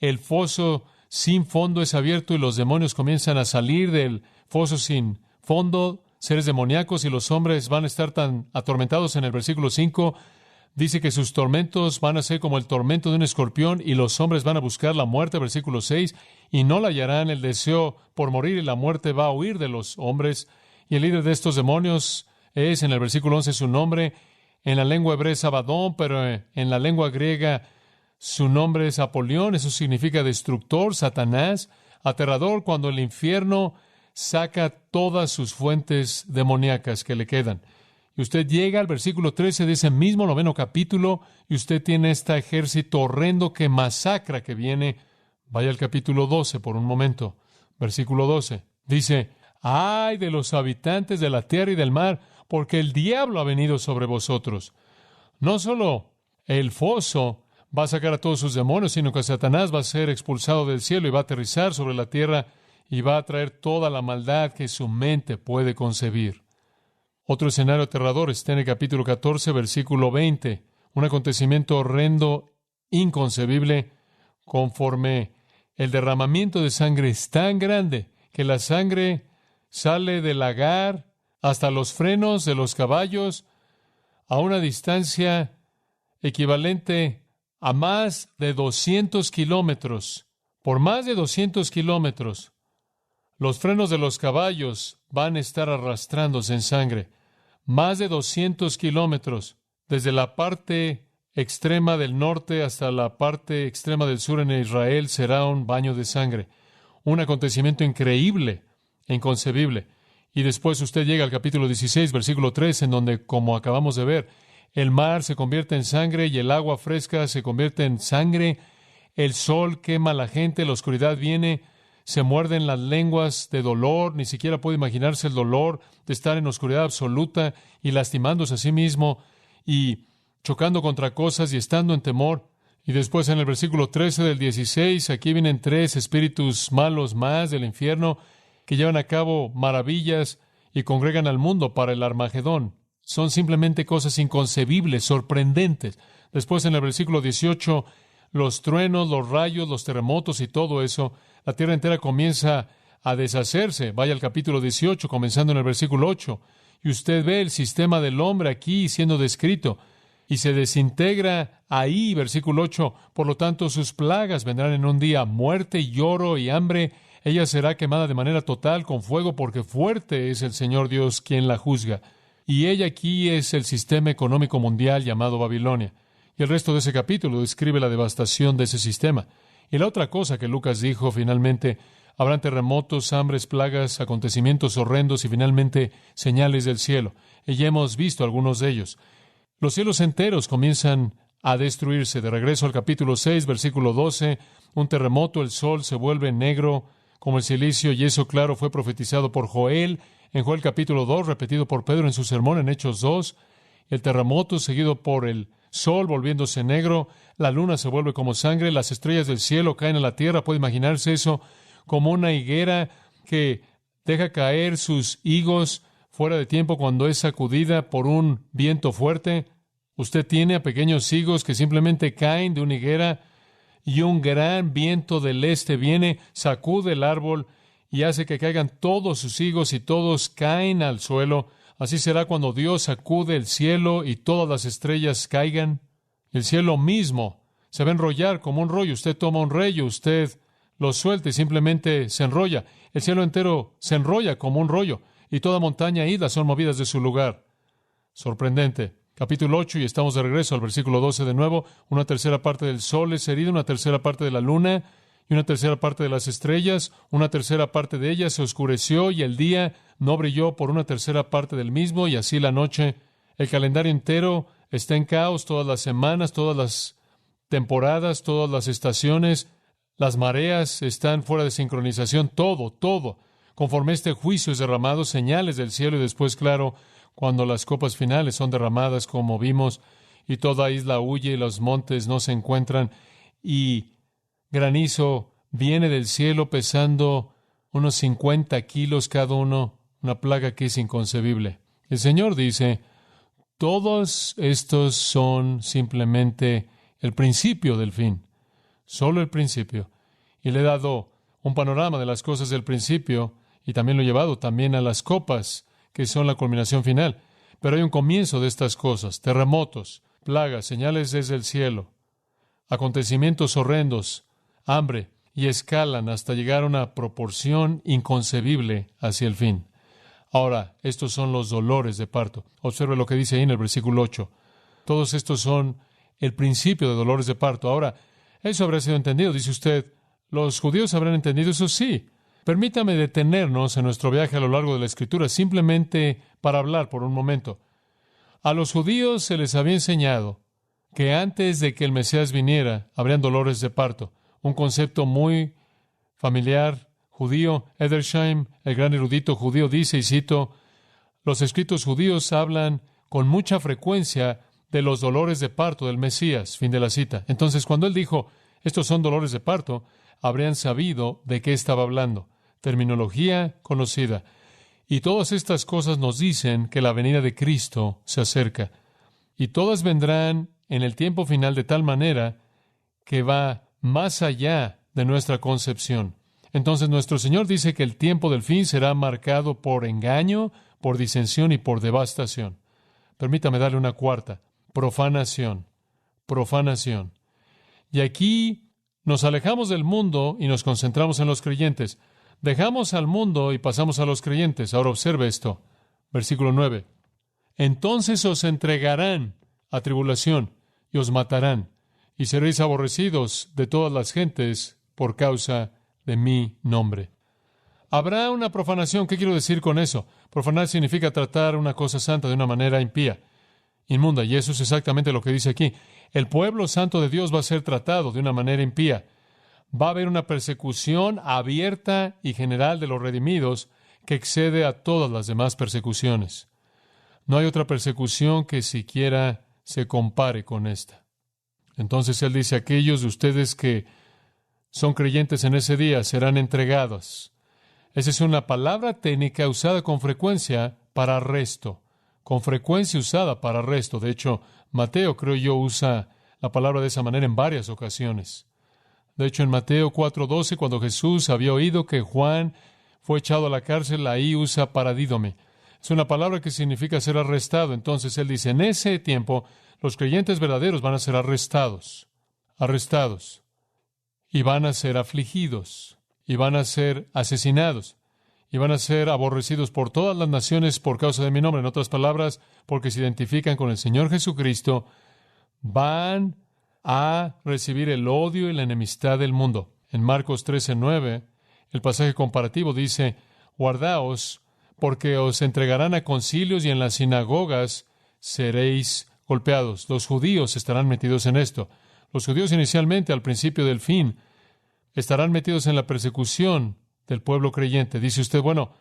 el foso sin fondo es abierto y los demonios comienzan a salir del foso sin fondo, seres demoníacos, y los hombres van a estar tan atormentados. En el versículo 5 dice que sus tormentos van a ser como el tormento de un escorpión y los hombres van a buscar la muerte. Versículo 6, y no la hallarán. El deseo por morir y la muerte va a huir de los hombres. Y el líder de estos demonios es, en el versículo 11, su nombre. En la lengua hebrea es Abadón, pero en la lengua griega su nombre es Apolión. Eso significa destructor, Satanás, aterrador, cuando el infierno saca todas sus fuentes demoníacas que le quedan. Y usted llega al versículo 13 de ese mismo 9º capítulo y usted tiene este ejército horrendo que masacra que viene. Vaya al capítulo 12 por un momento. Versículo 12. Dice: ¡ay de los habitantes de la tierra y del mar! Porque el diablo ha venido sobre vosotros. No solo el foso va a sacar a todos sus demonios, sino que Satanás va a ser expulsado del cielo y va a aterrizar sobre la tierra y va a traer toda la maldad que su mente puede concebir. Otro escenario aterrador está en el capítulo 14, versículo 20. Un acontecimiento horrendo, inconcebible, conforme el derramamiento de sangre es tan grande que la sangre sale del lagar hasta los frenos de los caballos a una distancia equivalente a más de 200 kilómetros. Por más de 200 kilómetros, los frenos de los caballos van a estar arrastrándose en sangre. Más de 200 kilómetros, desde la parte extrema del norte hasta la parte extrema del sur en Israel, será un baño de sangre. Un acontecimiento increíble e inconcebible. Y después usted llega al capítulo 16, versículo 3, en donde, como acabamos de ver, el mar se convierte en sangre y el agua fresca se convierte en sangre. El sol quema a la gente, la oscuridad viene, se muerden las lenguas de dolor. Ni siquiera puede imaginarse el dolor de estar en oscuridad absoluta y lastimándose a sí mismo y chocando contra cosas y estando en temor. Y después en el versículo 13 del 16, aquí vienen 3 espíritus malos más del infierno que llevan a cabo maravillas y congregan al mundo para el Armagedón. Son simplemente cosas inconcebibles, sorprendentes. Después en el versículo 18, los truenos, los rayos, los terremotos y todo eso, la tierra entera comienza a deshacerse. Vaya al capítulo 18, comenzando en el versículo 8, y usted ve el sistema del hombre aquí siendo descrito, y se desintegra ahí, versículo 8, por lo tanto sus plagas vendrán en un día, muerte, lloro y hambre. Ella será quemada de manera total con fuego, porque fuerte es el Señor Dios quien la juzga. Y ella aquí es el sistema económico mundial llamado Babilonia. Y el resto de ese capítulo describe la devastación de ese sistema. Y la otra cosa que Lucas dijo, finalmente, habrán terremotos, hambres, plagas, acontecimientos horrendos y finalmente señales del cielo. Y ya hemos visto algunos de ellos. Los cielos enteros comienzan a destruirse. De regreso al capítulo 6, versículo 12, un terremoto, el sol se vuelve negro como el silicio, y eso, claro, fue profetizado por Joel en Joel capítulo 2, repetido por Pedro en su sermón en Hechos 2. El terremoto seguido por el sol volviéndose negro, la luna se vuelve como sangre, las estrellas del cielo caen a la tierra. Puede imaginarse eso como una higuera que deja caer sus higos fuera de tiempo cuando es sacudida por un viento fuerte. Usted tiene a pequeños higos que simplemente caen de una higuera y un gran viento del este viene, sacude el árbol y hace que caigan todos sus higos y todos caen al suelo. Así será cuando Dios sacude el cielo y todas las estrellas caigan. El cielo mismo se va a enrollar como un rollo. Usted toma un rollo, usted lo suelta y simplemente se enrolla. El cielo entero se enrolla como un rollo y toda montaña e isla son movidas de su lugar. Sorprendente. Capítulo 8, y estamos de regreso al versículo 12 de nuevo. Una tercera parte del sol es herida, una tercera parte de la luna y una tercera parte de las estrellas. Una tercera parte de ellas se oscureció y el día no brilló por una tercera parte del mismo, y así la noche. El calendario entero está en caos, todas las semanas, todas las temporadas, todas las estaciones, las mareas están fuera de sincronización, todo. Conforme este juicio es derramado, señales del cielo, y después, claro, cuando las copas finales son derramadas, como vimos, y toda isla huye y los montes no se encuentran, y granizo viene del cielo pesando unos 50 kilos cada uno, una plaga que es inconcebible. El Señor dice, todos estos son simplemente el principio del fin, solo el principio. Y le he dado un panorama de las cosas del principio y también lo he llevado también a las copas, que son la culminación final. Pero hay un comienzo de estas cosas: terremotos, plagas, señales desde el cielo, acontecimientos horrendos, hambre, y escalan hasta llegar a una proporción inconcebible hacia el fin. Ahora, estos son los dolores de parto. Observe lo que dice ahí en el versículo 8. Todos estos son el principio de dolores de parto. Ahora, eso habrá sido entendido. Dice usted, ¿los judíos habrán entendido eso? Sí. Permítame detenernos en nuestro viaje a lo largo de la Escritura, simplemente para hablar por un momento. A los judíos se les había enseñado que antes de que el Mesías viniera, habrían dolores de parto. Un concepto muy familiar, judío. Edersheim, el gran erudito judío, dice, y cito, los escritos judíos hablan con mucha frecuencia de los dolores de parto del Mesías. Fin de la cita. Entonces, cuando él dijo, estos son dolores de parto, habrían sabido de qué estaba hablando. Terminología conocida. Y todas estas cosas nos dicen que la venida de Cristo se acerca. Y todas vendrán en el tiempo final de tal manera que va más allá de nuestra concepción. Entonces nuestro Señor dice que el tiempo del fin será marcado por engaño, por disensión y por devastación. Permítame darle una cuarta: profanación. Profanación. Y aquí nos alejamos del mundo y nos concentramos en los creyentes. Dejamos al mundo y pasamos a los creyentes. Ahora observe esto. Versículo 9. Entonces os entregarán a tribulación y os matarán, y seréis aborrecidos de todas las gentes por causa de mi nombre. Habrá una profanación. ¿Qué quiero decir con eso? Profanar significa tratar una cosa santa de una manera impía, inmunda, y eso es exactamente lo que dice aquí. El pueblo santo de Dios va a ser tratado de una manera impía. Va a haber una persecución abierta y general de los redimidos que excede a todas las demás persecuciones. No hay otra persecución que siquiera se compare con esta. Entonces él dice, aquellos de ustedes que son creyentes en ese día serán entregados. Esa es una palabra técnica usada con frecuencia para arresto. Con frecuencia usada para arresto. De hecho, Mateo, creo yo, usa la palabra de esa manera en varias ocasiones. De hecho, en Mateo 4:12, cuando Jesús había oído que Juan fue echado a la cárcel, ahí usa paradídome. Es una palabra que significa ser arrestado. Entonces él dice, en ese tiempo, los creyentes verdaderos van a ser arrestados. Arrestados. Y van a ser afligidos. Y van a ser asesinados. Y van a ser aborrecidos por todas las naciones por causa de mi nombre. En otras palabras, porque se identifican con el Señor Jesucristo, van a recibir el odio y la enemistad del mundo. En Marcos 13:9, el pasaje comparativo dice, guardaos, porque os entregarán a concilios y en las sinagogas seréis golpeados. Los judíos estarán metidos en esto. Los judíos inicialmente, al principio del fin, estarán metidos en la persecución del pueblo creyente. Dice usted, bueno,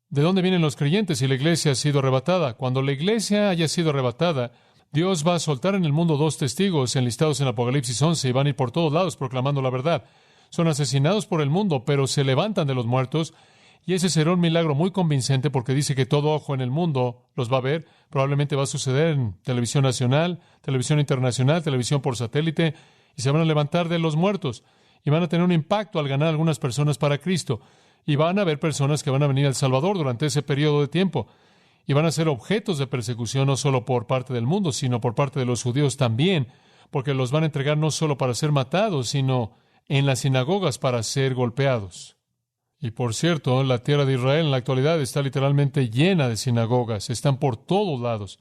¿de dónde vienen los creyentes si la iglesia ha sido arrebatada? Cuando la iglesia haya sido arrebatada, Dios va a soltar en el mundo 2 testigos enlistados en Apocalipsis 11 y van a ir por todos lados proclamando la verdad. Son asesinados por el mundo, pero se levantan de los muertos. Y ese será un milagro muy convincente porque dice que todo ojo en el mundo los va a ver. Probablemente va a suceder en televisión nacional, televisión internacional, televisión por satélite, y se van a levantar de los muertos. Y van a tener un impacto al ganar algunas personas para Cristo. Y van a haber personas que van a venir al Salvador durante ese periodo de tiempo. Y van a ser objetos de persecución no solo por parte del mundo, sino por parte de los judíos también, porque los van a entregar no solo para ser matados, sino en las sinagogas para ser golpeados. Y por cierto, la tierra de Israel en la actualidad está literalmente llena de sinagogas, están por todos lados.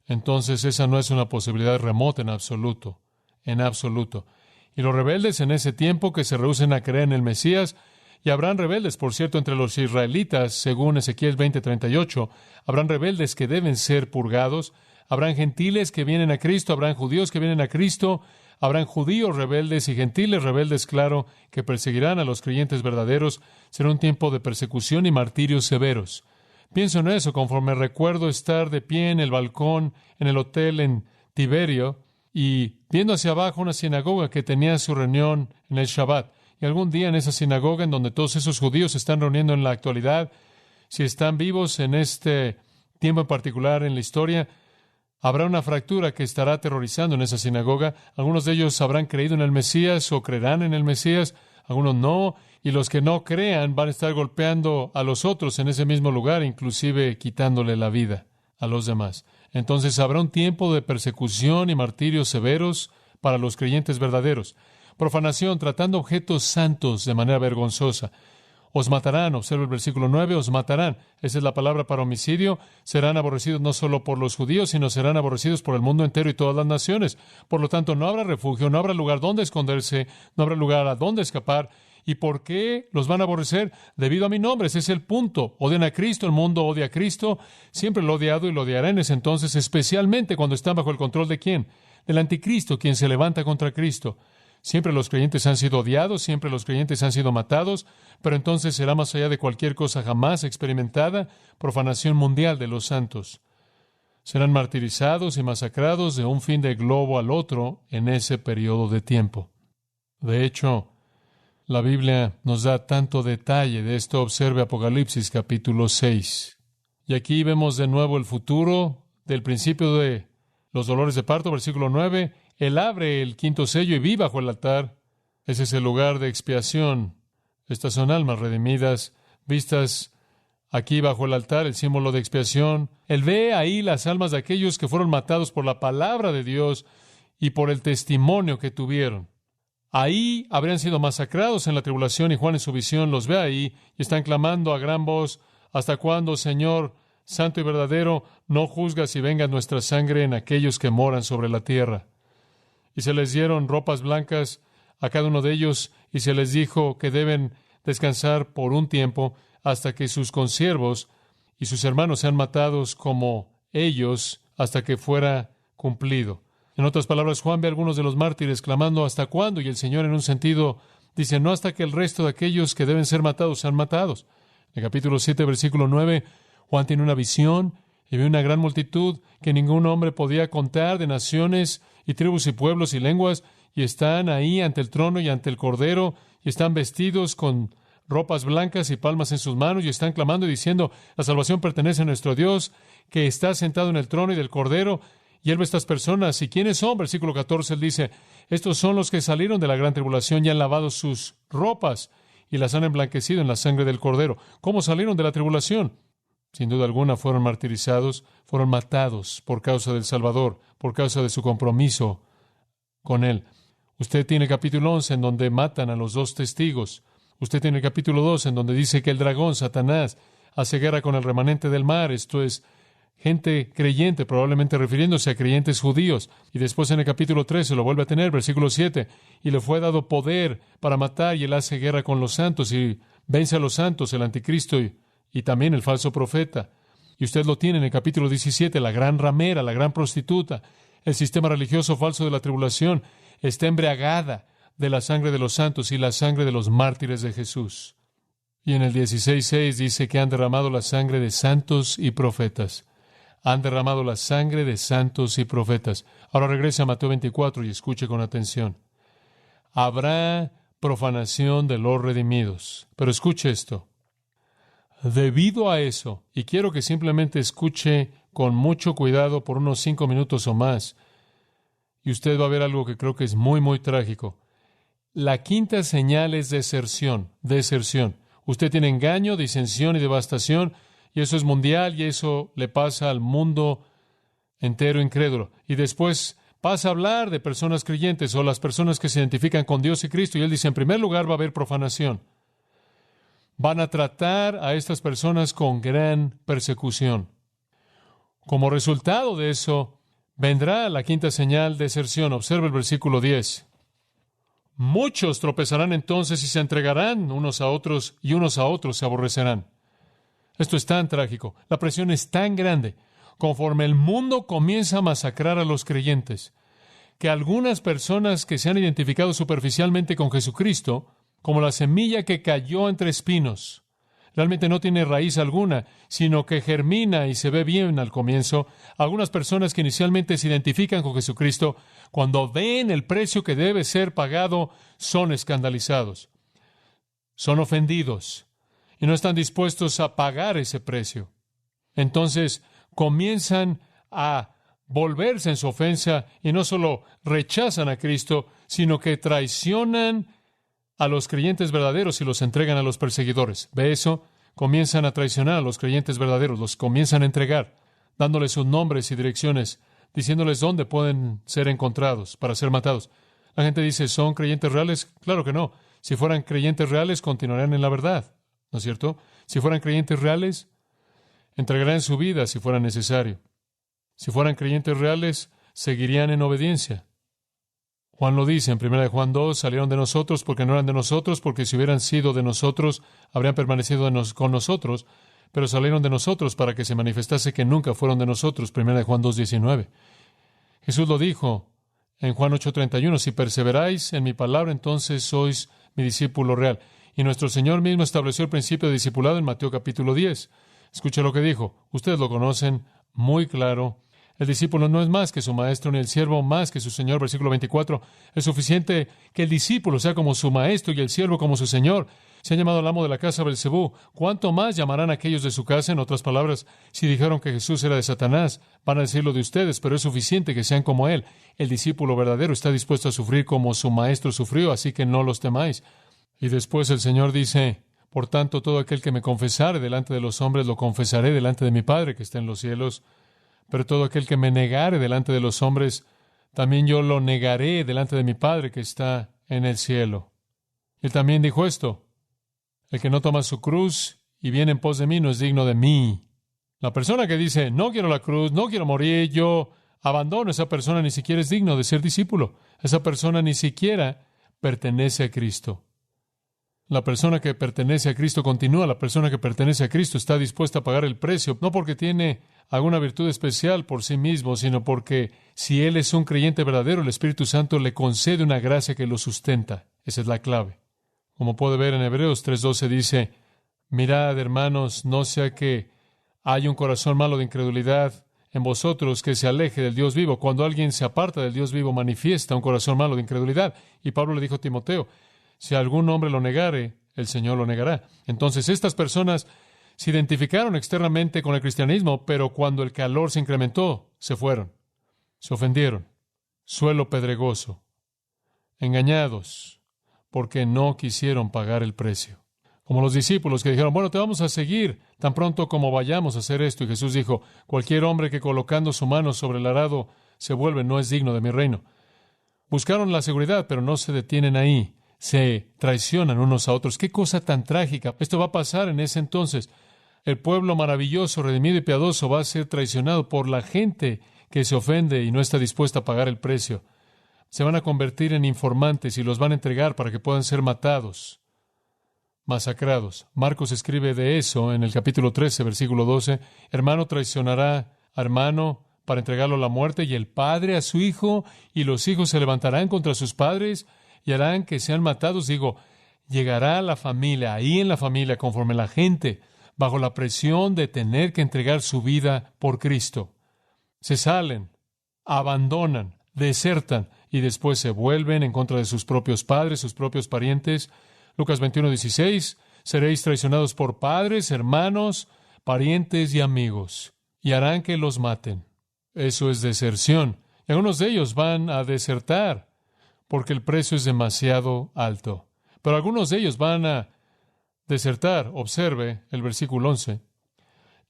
Entonces esa no es una posibilidad remota en absoluto, en absoluto. Y los rebeldes en ese tiempo que se rehúsen a creer en el Mesías, y habrán rebeldes, por cierto, entre los israelitas, según Ezequiel 20:38, habrán rebeldes que deben ser purgados, habrán gentiles que vienen a Cristo, habrán judíos que vienen a Cristo, habrán judíos rebeldes y gentiles rebeldes, claro, que perseguirán a los creyentes verdaderos. Será un tiempo de persecución y martirios severos. Pienso en eso conforme recuerdo estar de pie en el balcón en el hotel en Tiberio y viendo hacia abajo una sinagoga que tenía su reunión en el Shabbat. Y algún día en esa sinagoga en donde todos esos judíos se están reuniendo en la actualidad, si están vivos en este tiempo en particular en la historia, habrá una fractura que estará aterrorizando en esa sinagoga. Algunos de ellos habrán creído en el Mesías o creerán en el Mesías, algunos no, y los que no crean van a estar golpeando a los otros en ese mismo lugar, inclusive quitándole la vida a los demás. Entonces habrá un tiempo de persecución y martirios severos para los creyentes verdaderos. Profanación, tratando objetos santos de manera vergonzosa. Os matarán, observa el versículo 9, os matarán. Esa es la palabra para homicidio. Serán aborrecidos no solo por los judíos, sino serán aborrecidos por el mundo entero y todas las naciones. Por lo tanto, no habrá refugio, no habrá lugar donde esconderse, no habrá lugar a donde escapar. ¿Y por qué los van a aborrecer? Debido a mi nombre, ese es el punto. Odian a Cristo, el mundo odia a Cristo. Siempre lo ha odiado y lo odiará en ese entonces, especialmente cuando están bajo el control de ¿quién? Del anticristo, quien se levanta contra Cristo. Siempre los creyentes han sido odiados, siempre los creyentes han sido matados, pero entonces será más allá de cualquier cosa jamás experimentada, profanación mundial de los santos. Serán martirizados y masacrados de un fin de globo al otro en ese periodo de tiempo. De hecho, la Biblia nos da tanto detalle de esto. Observe Apocalipsis capítulo 6. Y aquí vemos de nuevo el futuro del principio de los dolores de parto, versículo 9. Él abre el quinto sello y vi bajo el altar. Ese es el lugar de expiación. Estas son almas redimidas, vistas aquí bajo el altar, el símbolo de expiación. Él ve ahí las almas de aquellos que fueron matados por la palabra de Dios y por el testimonio que tuvieron. Ahí habrían sido masacrados en la tribulación, y Juan en su visión los ve ahí y están clamando a gran voz: ¿hasta cuándo, Señor, santo y verdadero, no juzgas y venga nuestra sangre en aquellos que moran sobre la tierra? Y se les dieron ropas blancas a cada uno de ellos, y se les dijo que deben descansar por un tiempo hasta que sus consiervos y sus hermanos sean matados como ellos, hasta que fuera cumplido. En otras palabras, Juan ve a algunos de los mártires clamando ¿hasta cuándo? Y el Señor, en un sentido, dice no hasta que el resto de aquellos que deben ser matados sean matados. En el capítulo 7, versículo 9, Juan tiene una visión y ve una gran multitud que ningún hombre podía contar, de naciones y tribus y pueblos y lenguas, y están ahí ante el trono y ante el Cordero, y están vestidos con ropas blancas y palmas en sus manos, y están clamando y diciendo: la salvación pertenece a nuestro Dios, que está sentado en el trono y del Cordero. Y él ve a estas personas. ¿Y quiénes son? Versículo 14, él dice: estos son los que salieron de la gran tribulación y han lavado sus ropas y las han emblanquecido en la sangre del Cordero. ¿Cómo salieron de la tribulación? Sin duda alguna fueron martirizados, fueron matados por causa del Salvador, por causa de su compromiso con Él. Usted tiene el capítulo 11 en donde matan a los dos testigos. Usted tiene el capítulo 2 en donde dice que el dragón, Satanás, hace guerra con el remanente del mar. Esto es gente creyente, probablemente refiriéndose a creyentes judíos. Y después en el capítulo 13 lo vuelve a tener, versículo 7. Y le fue dado poder para matar, y él hace guerra con los santos y vence a los santos, el anticristo y también el falso profeta. Y usted lo tiene en el capítulo 17, la gran ramera, la gran prostituta. El sistema religioso falso de la tribulación está embriagada de la sangre de los santos y la sangre de los mártires de Jesús. Y en el 16:6 dice que han derramado la sangre de santos y profetas. Han derramado la sangre de santos y profetas. Ahora regrese a Mateo 24 y escuche con atención. Habrá profanación de los redimidos. Pero escuche esto. Debido a eso, y quiero que simplemente escuche con mucho cuidado por unos 5 minutos o más, y usted va a ver algo que creo que es muy, muy trágico. La quinta señal es deserción, deserción. Usted tiene engaño, disensión y devastación, y eso es mundial, y eso le pasa al mundo entero incrédulo. Y después pasa a hablar de personas creyentes o las personas que se identifican con Dios y Cristo, y él dice, en primer lugar va a haber profanación. Van a tratar a estas personas con gran persecución. Como resultado de eso, vendrá la quinta señal, deserción. Observe el versículo 10. Muchos tropezarán entonces y se entregarán unos a otros, y unos a otros se aborrecerán. Esto es tan trágico. La presión es tan grande, conforme el mundo comienza a masacrar a los creyentes, que algunas personas que se han identificado superficialmente con Jesucristo, como la semilla que cayó entre espinos, realmente no tiene raíz alguna, sino que germina y se ve bien al comienzo. Algunas personas que inicialmente se identifican con Jesucristo, cuando ven el precio que debe ser pagado, son escandalizados, son ofendidos y no están dispuestos a pagar ese precio. Entonces, comienzan a volverse en su ofensa y no solo rechazan a Cristo, sino que traicionan a los creyentes verdaderos y los entregan a los perseguidores. ¿Ve eso? Comienzan a traicionar a los creyentes verdaderos, los comienzan a entregar, dándoles sus nombres y direcciones, diciéndoles dónde pueden ser encontrados para ser matados. La gente dice, ¿son creyentes reales? Claro que no. Si fueran creyentes reales, continuarían en la verdad, ¿no es cierto? Si fueran creyentes reales, entregarían su vida si fuera necesario. Si fueran creyentes reales, seguirían en obediencia. Juan lo dice en 1 Juan 2, salieron de nosotros porque no eran de nosotros, porque si hubieran sido de nosotros, habrían permanecido con nosotros, pero salieron de nosotros para que se manifestase que nunca fueron de nosotros. 1 Juan 2, 19. Jesús lo dijo en Juan 8:31, si perseveráis en mi palabra, entonces sois mi discípulo real. Y nuestro Señor mismo estableció el principio de discipulado en Mateo capítulo 10. Escuche lo que dijo. Ustedes lo conocen muy claro. El discípulo no es más que su maestro, ni el siervo más que su señor. Versículo 24. Es suficiente que el discípulo sea como su maestro y el siervo como su señor. Se han llamado al amo de la casa Belcebú. ¿Cuánto más llamarán a aquellos de su casa? En otras palabras, si dijeron que Jesús era de Satanás, van a decirlo de ustedes, pero es suficiente que sean como él. El discípulo verdadero está dispuesto a sufrir como su maestro sufrió, así que no los temáis. Y después el Señor dice, por tanto, todo aquel que me confesare delante de los hombres, lo confesaré delante de mi Padre que está en los cielos. Pero todo aquel que me negare delante de los hombres, también yo lo negaré delante de mi Padre que está en el cielo. Él también dijo esto, el que no toma su cruz y viene en pos de mí no es digno de mí. La persona que dice, no quiero la cruz, no quiero morir, yo abandono, esa persona ni siquiera es digno de ser discípulo. Esa persona ni siquiera pertenece a Cristo. La persona que pertenece a Cristo continúa. La persona que pertenece a Cristo está dispuesta a pagar el precio, no porque tiene alguna virtud especial por sí mismo, sino porque si Él es un creyente verdadero, el Espíritu Santo le concede una gracia que lo sustenta. Esa es la clave. Como puede ver en Hebreos 3:12 dice, mirad, hermanos, no sea que haya un corazón malo de incredulidad en vosotros que se aleje del Dios vivo. Cuando alguien se aparta del Dios vivo, manifiesta un corazón malo de incredulidad. Y Pablo le dijo a Timoteo, si algún hombre lo negare, el Señor lo negará. Entonces, estas personas se identificaron externamente con el cristianismo, pero cuando el calor se incrementó, se fueron. Se ofendieron. Suelo pedregoso. Engañados, porque no quisieron pagar el precio. Como los discípulos que dijeron, bueno, te vamos a seguir tan pronto como vayamos a hacer esto. Y Jesús dijo, cualquier hombre que colocando su mano sobre el arado se vuelve no es digno de mi reino. Buscaron la seguridad, pero no se detienen ahí. Se traicionan unos a otros. ¡Qué cosa tan trágica! Esto va a pasar en ese entonces. El pueblo maravilloso, redimido y piadoso va a ser traicionado por la gente que se ofende y no está dispuesta a pagar el precio. Se van a convertir en informantes y los van a entregar para que puedan ser matados, masacrados. Marcos escribe de eso en el capítulo 13, versículo 12. Hermano traicionará a hermano para entregarlo a la muerte, y el padre a su hijo, y los hijos se levantarán contra sus padres y harán que sean matados. Digo, llegará la familia, ahí en la familia, conforme la gente, bajo la presión de tener que entregar su vida por Cristo. Se salen, abandonan, desertan, y después se vuelven en contra de sus propios padres, sus propios parientes. Lucas 21:16, seréis traicionados por padres, hermanos, parientes y amigos, y harán que los maten. Eso es deserción. Y algunos de ellos van a desertar porque el precio es demasiado alto. Pero algunos de ellos van a desertar. Observe el versículo 11.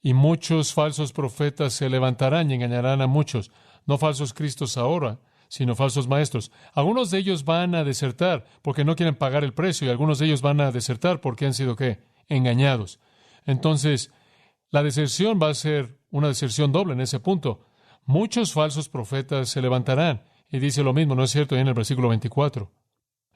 Y muchos falsos profetas se levantarán y engañarán a muchos. No falsos cristos ahora, sino falsos maestros. Algunos de ellos van a desertar porque no quieren pagar el precio, y algunos de ellos van a desertar porque han sido, ¿qué? Engañados. Entonces, la deserción va a ser una deserción doble en ese punto. Muchos falsos profetas se levantarán. Y dice lo mismo, ¿no es cierto?, ahí en el versículo 24.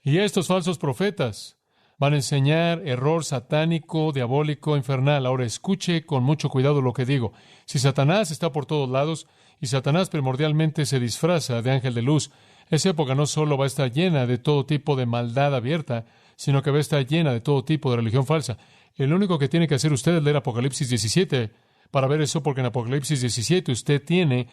Y estos falsos profetas van a enseñar error satánico, diabólico, infernal. Ahora escuche con mucho cuidado lo que digo. Si Satanás está por todos lados, y Satanás primordialmente se disfraza de ángel de luz, esa época no solo va a estar llena de todo tipo de maldad abierta, sino que va a estar llena de todo tipo de religión falsa. El único que tiene que hacer usted es leer Apocalipsis 17 para ver eso, porque en Apocalipsis 17 usted tiene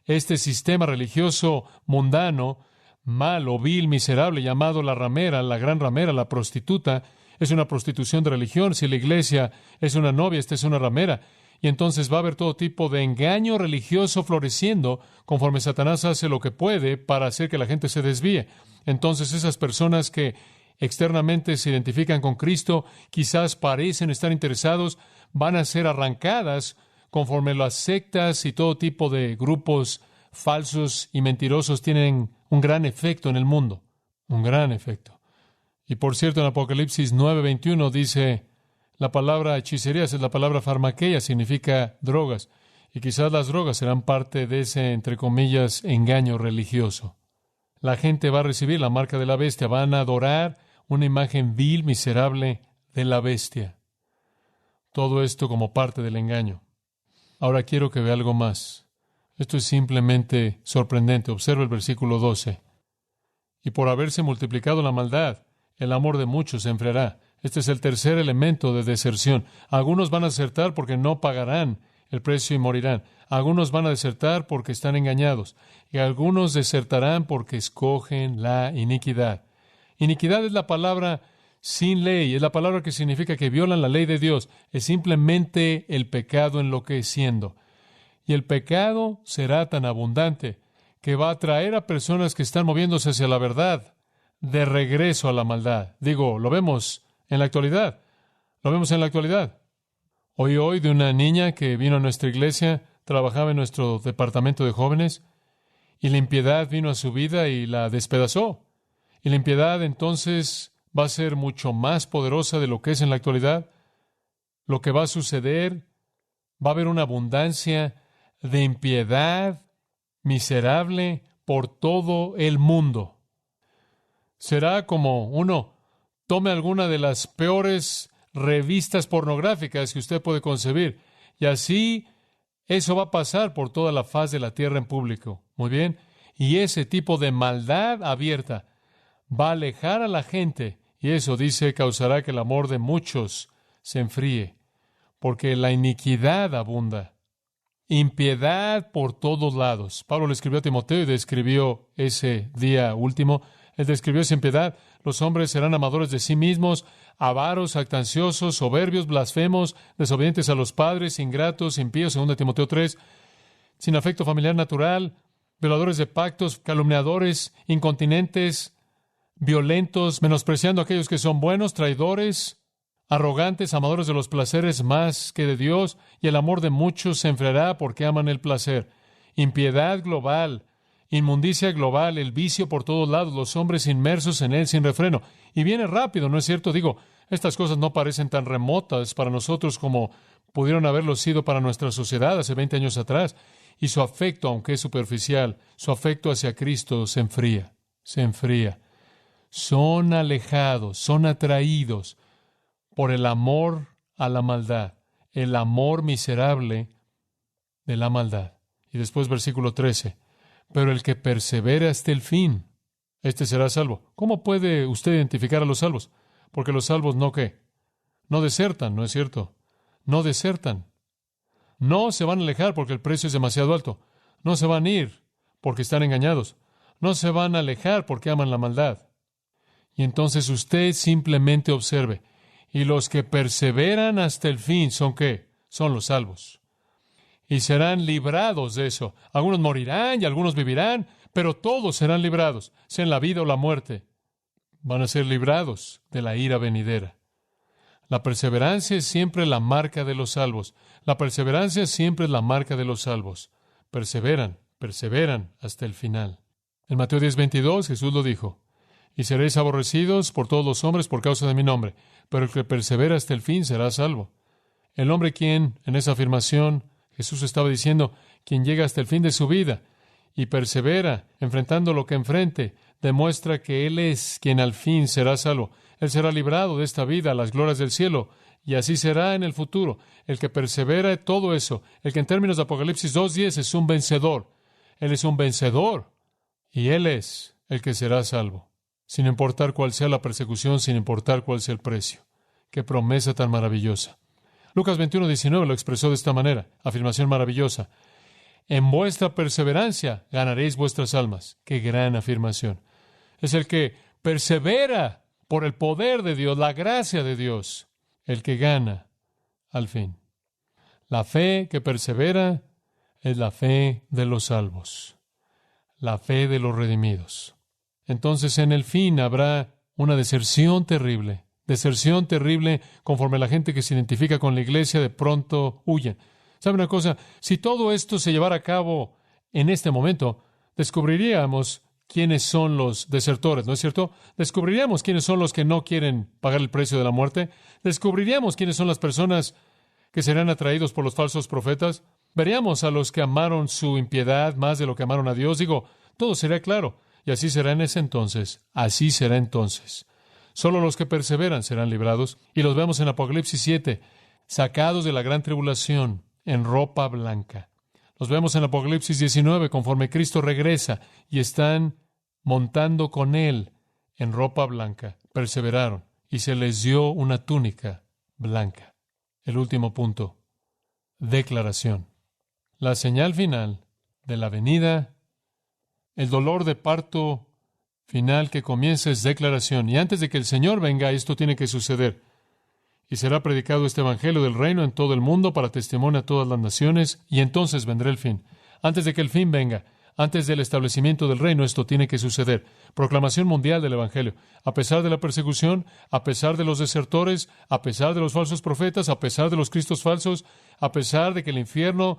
este sistema religioso mundano, malo, vil, miserable, llamado la ramera, la gran ramera, la prostituta. Es una prostitución de religión. Si la iglesia es una novia, esta es una ramera. Y entonces va a haber todo tipo de engaño religioso floreciendo conforme Satanás hace lo que puede para hacer que la gente se desvíe. Entonces esas personas que externamente se identifican con Cristo, quizás parecen estar interesados, van a ser arrancadas conforme las sectas y todo tipo de grupos falsos y mentirosos tienen un gran efecto en el mundo. Un gran efecto. Y por cierto, en Apocalipsis 9:21 dice, la palabra hechicerías es la palabra farmaqueia, significa drogas. Y quizás las drogas serán parte de ese, entre comillas, engaño religioso. La gente va a recibir la marca de la bestia, van a adorar una imagen vil, miserable de la bestia. Todo esto como parte del engaño. Ahora quiero que vea algo más. Esto es simplemente sorprendente. Observa el versículo 12. Y por haberse multiplicado la maldad, el amor de muchos se enfriará. Este es el tercer elemento de deserción. Algunos van a desertar porque no pagarán el precio y morirán. Algunos van a desertar porque están engañados. Y algunos desertarán porque escogen la iniquidad. Iniquidad es la palabra sin ley, es la palabra que significa que violan la ley de Dios. Es simplemente el pecado enloqueciendo. Y el pecado será tan abundante que va a atraer a personas que están moviéndose hacia la verdad de regreso a la maldad. Digo, lo vemos en la actualidad. Lo vemos en la actualidad. Oí hoy de una niña que vino a nuestra iglesia, trabajaba en nuestro departamento de jóvenes, y la impiedad vino a su vida y la despedazó. Y la impiedad entonces va a ser mucho más poderosa de lo que es en la actualidad. Lo que va a suceder, va a haber una abundancia de impiedad miserable por todo el mundo. Será como uno tome alguna de las peores revistas pornográficas que usted puede concebir, y así eso va a pasar por toda la faz de la tierra en público. Muy bien. Y ese tipo de maldad abierta va a alejar a la gente, y eso, dice, causará que el amor de muchos se enfríe, porque la iniquidad abunda. Impiedad por todos lados. Pablo le escribió a Timoteo y describió ese día último. Él describió esa impiedad. Los hombres serán amadores de sí mismos, avaros, jactanciosos, soberbios, blasfemos, desobedientes a los padres, ingratos, impíos, 2 Timoteo 3, sin afecto familiar natural, violadores de pactos, calumniadores, incontinentes, violentos, menospreciando a aquellos que son buenos, traidores, arrogantes, amadores de los placeres más que de Dios, y el amor de muchos se enfriará porque aman el placer. Impiedad global, inmundicia global, el vicio por todos lados, los hombres inmersos en él sin refreno. Y viene rápido, ¿no es cierto? Digo, estas cosas no parecen tan remotas para nosotros como pudieron haberlo sido para nuestra sociedad hace 20 años atrás. Y su afecto, aunque es superficial, su afecto hacia Cristo se enfría, se enfría. Son alejados, son atraídos por el amor a la maldad, el amor miserable de la maldad. Y después versículo 13. Pero el que persevere hasta el fin, este será salvo. ¿Cómo puede usted identificar a los salvos? Porque los salvos no, ¿qué? No desertan, ¿no es cierto? No desertan. No se van a alejar porque el precio es demasiado alto. No se van a ir porque están engañados. No se van a alejar porque aman la maldad. Y entonces usted simplemente observe. Y los que perseveran hasta el fin son ¿qué? Son los salvos. Y serán librados de eso. Algunos morirán y algunos vivirán, pero todos serán librados, sea en la vida o la muerte. Van a ser librados de la ira venidera. La perseverancia es siempre la marca de los salvos. La perseverancia siempre es la marca de los salvos. Perseveran hasta el final. En Mateo 10:22 Jesús lo dijo. Y seréis aborrecidos por todos los hombres por causa de mi nombre, pero el que persevera hasta el fin será salvo. El hombre quien, en esa afirmación, Jesús estaba diciendo, quien llega hasta el fin de su vida y persevera enfrentando lo que enfrente, demuestra que Él es quien al fin será salvo. Él será librado de esta vida a las glorias del cielo, y así será en el futuro. El que persevera en todo eso, el que en términos de Apocalipsis 2:10 es un vencedor. Él es un vencedor, y Él es el que será salvo, sin importar cuál sea la persecución, sin importar cuál sea el precio. ¡Qué promesa tan maravillosa! Lucas 21:19 lo expresó de esta manera, afirmación maravillosa. En vuestra perseverancia ganaréis vuestras almas. ¡Qué gran afirmación! Es el que persevera por el poder de Dios, la gracia de Dios, el que gana al fin. La fe que persevera es la fe de los salvos, la fe de los redimidos. Entonces en el fin habrá una deserción terrible conforme la gente que se identifica con la iglesia de pronto huye. ¿Sabe una cosa? Si todo esto se llevara a cabo en este momento, descubriríamos quiénes son los desertores, ¿no es cierto? Descubriríamos quiénes son los que no quieren pagar el precio de la muerte. Descubriríamos quiénes son las personas que serán atraídos por los falsos profetas. Veríamos a los que amaron su impiedad más de lo que amaron a Dios. Todo será claro. Y así será en ese entonces. Así será entonces. Solo los que perseveran serán librados. Y los vemos en Apocalipsis 7, sacados de la gran tribulación en ropa blanca. Los vemos en Apocalipsis 19, conforme Cristo regresa y están montando con Él en ropa blanca. Perseveraron y se les dio una túnica blanca. El último punto. Declaración. La señal final de la venida, el dolor de parto final que comienza es declaración. Y antes de que el Señor venga, esto tiene que suceder. Y será predicado este evangelio del reino en todo el mundo para testimonio a todas las naciones, y entonces vendrá el fin. Antes de que el fin venga, antes del establecimiento del reino, esto tiene que suceder. Proclamación mundial del evangelio. A pesar de la persecución, a pesar de los desertores, a pesar de los falsos profetas, a pesar de los cristos falsos, a pesar de que el infierno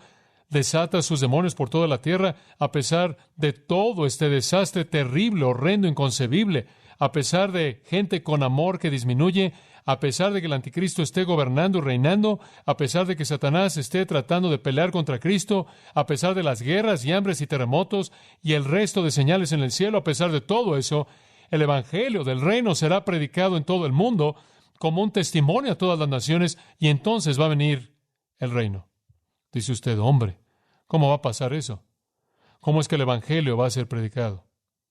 desata sus demonios por toda la tierra, a pesar de todo este desastre terrible, horrendo, inconcebible, a pesar de gente con amor que disminuye, a pesar de que el anticristo esté gobernando y reinando, a pesar de que Satanás esté tratando de pelear contra Cristo, a pesar de las guerras y hambres y terremotos y el resto de señales en el cielo, a pesar de todo eso, el evangelio del reino será predicado en todo el mundo como un testimonio a todas las naciones, y entonces va a venir el reino. Dice usted, hombre, ¿cómo va a pasar eso? ¿Cómo es que el evangelio va a ser predicado?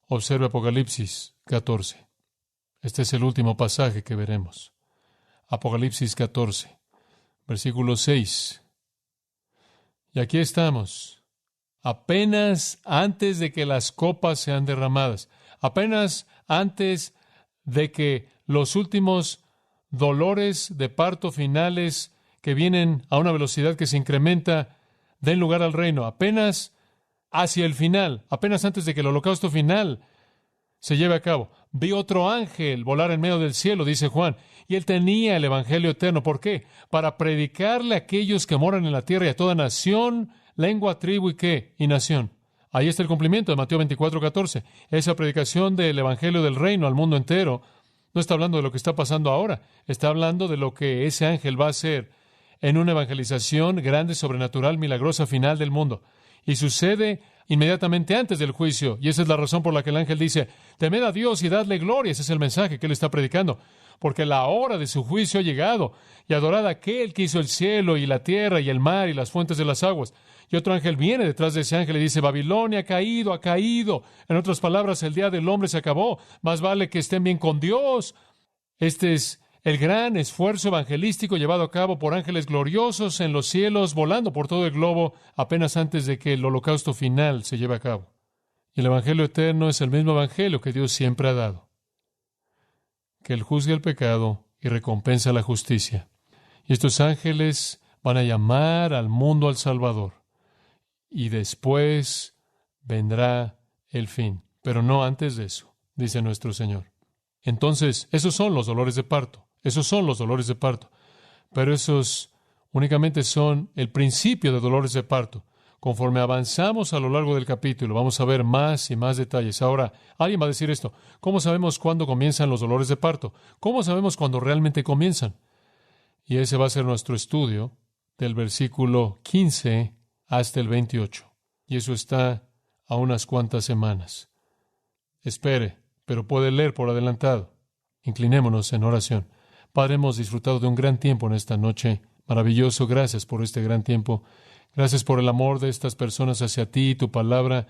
Observe Apocalipsis 14. Este es el último pasaje que veremos. Apocalipsis 14, versículo 6. Y aquí estamos, apenas antes de que las copas sean derramadas, apenas antes de que los últimos dolores de parto finales que vienen a una velocidad que se incrementa den lugar al reino, apenas hacia el final, apenas antes de que el holocausto final se lleve a cabo. Vi otro ángel volar en medio del cielo, dice Juan, y él tenía el evangelio eterno. ¿Por qué? Para predicarle a aquellos que moran en la tierra y a toda nación, lengua, tribu y qué, y nación. Ahí está el cumplimiento de Mateo 24:14. Esa predicación del evangelio del reino al mundo entero no está hablando de lo que está pasando ahora, está hablando de lo que ese ángel va a hacer en una evangelización grande, sobrenatural, milagrosa final del mundo. Y sucede inmediatamente antes del juicio. Y esa es la razón por la que el ángel dice, temed a Dios y dadle gloria. Ese es el mensaje que él está predicando. Porque la hora de su juicio ha llegado. Y adorad a aquel que hizo el cielo y la tierra y el mar y las fuentes de las aguas. Y otro ángel viene detrás de ese ángel y dice, Babilonia ha caído, ha caído. En otras palabras, el día del hombre se acabó. Más vale que estén bien con Dios. Este es el gran esfuerzo evangelístico llevado a cabo por ángeles gloriosos en los cielos, volando por todo el globo, apenas antes de que el holocausto final se lleve a cabo. Y el evangelio eterno es el mismo evangelio que Dios siempre ha dado, que Él juzga el pecado y recompensa la justicia. Y estos ángeles van a llamar al mundo al Salvador. Y después vendrá el fin, pero no antes de eso, dice nuestro Señor. Entonces, esos son los dolores de parto. Esos son los dolores de parto. Pero esos únicamente son el principio de dolores de parto. Conforme avanzamos a lo largo del capítulo, vamos a ver más y más detalles. Ahora, alguien va a decir esto. ¿Cómo sabemos cuándo comienzan los dolores de parto? ¿Cómo sabemos cuándo realmente comienzan? Y ese va a ser nuestro estudio del versículo 15 hasta el 28. Y eso está a unas cuantas semanas. Espere, pero puede leer por adelantado. Inclinémonos en oración. Padre, hemos disfrutado de un gran tiempo en esta noche. Maravilloso. Gracias por este gran tiempo. Gracias por el amor de estas personas hacia ti y tu palabra,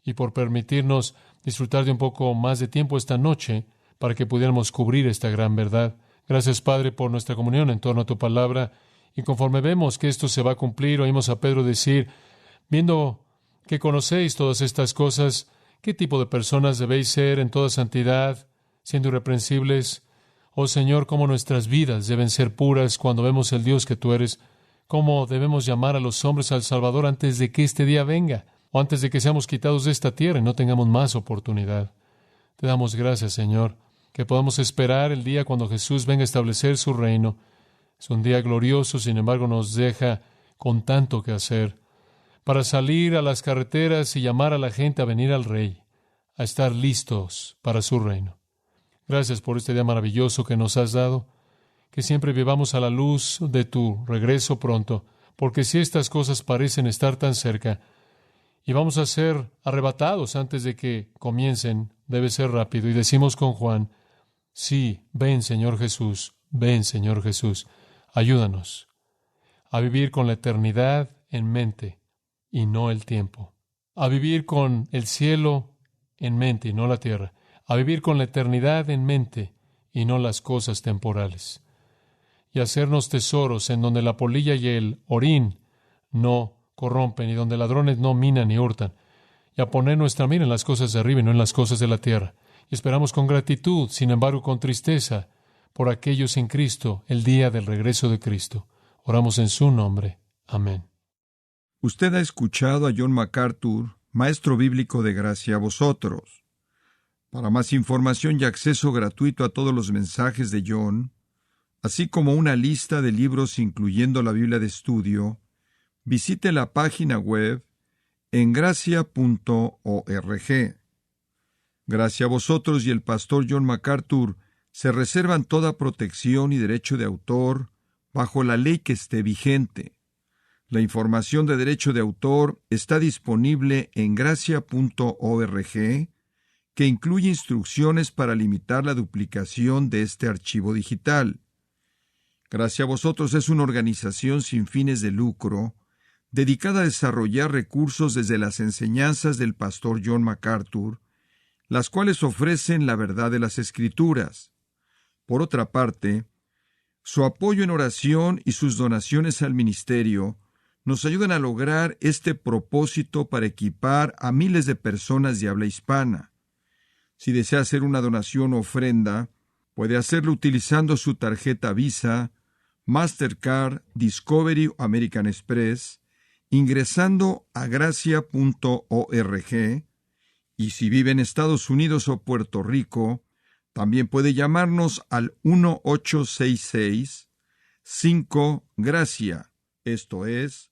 y por permitirnos disfrutar de un poco más de tiempo esta noche para que pudiéramos cubrir esta gran verdad. Gracias, Padre, por nuestra comunión en torno a tu palabra. Y conforme vemos que esto se va a cumplir, oímos a Pedro decir, viendo que conocéis todas estas cosas, ¿qué tipo de personas debéis ser en toda santidad, siendo irreprensibles? Oh Señor, cómo nuestras vidas deben ser puras cuando vemos el Dios que tú eres, cómo debemos llamar a los hombres al Salvador antes de que este día venga, o antes de que seamos quitados de esta tierra y no tengamos más oportunidad. Te damos gracias, Señor, que podamos esperar el día cuando Jesús venga a establecer su reino. Es un día glorioso, sin embargo, nos deja con tanto que hacer para salir a las carreteras y llamar a la gente a venir al Rey, a estar listos para su reino. Gracias por este día maravilloso que nos has dado, que siempre vivamos a la luz de tu regreso pronto, porque si estas cosas parecen estar tan cerca y vamos a ser arrebatados antes de que comiencen, debe ser rápido. Y decimos con Juan, sí, ven Señor Jesús, ven Señor Jesús, ayúdanos a vivir con la eternidad en mente y no el tiempo, a vivir con el cielo en mente y no la tierra, a vivir con la eternidad en mente y no las cosas temporales, y hacernos tesoros en donde la polilla y el orín no corrompen y donde ladrones no minan ni hurtan, y a poner nuestra mira en las cosas de arriba y no en las cosas de la tierra. Y esperamos con gratitud, sin embargo con tristeza, por aquellos en Cristo, el día del regreso de Cristo. Oramos en su nombre. Amén. Usted ha escuchado a John MacArthur, maestro bíblico de gracia a vosotros. Para más información y acceso gratuito a todos los mensajes de John, así como una lista de libros incluyendo la Biblia de estudio, visite la página web en gracia.org. Gracia a vosotros y el pastor John MacArthur se reservan toda protección y derecho de autor bajo la ley que esté vigente. La información de derecho de autor está disponible en gracia.org, que incluye instrucciones para limitar la duplicación de este archivo digital. Gracia a vosotros es una organización sin fines de lucro, dedicada a desarrollar recursos desde las enseñanzas del pastor John MacArthur, las cuales ofrecen la verdad de las Escrituras. Por otra parte, su apoyo en oración y sus donaciones al ministerio nos ayudan a lograr este propósito para equipar a miles de personas de habla hispana. Si desea hacer una donación o ofrenda, puede hacerlo utilizando su tarjeta Visa, Mastercard, Discovery o American Express, ingresando a gracia.org, y si vive en Estados Unidos o Puerto Rico, también puede llamarnos al 1-866-5-GRACIA, esto es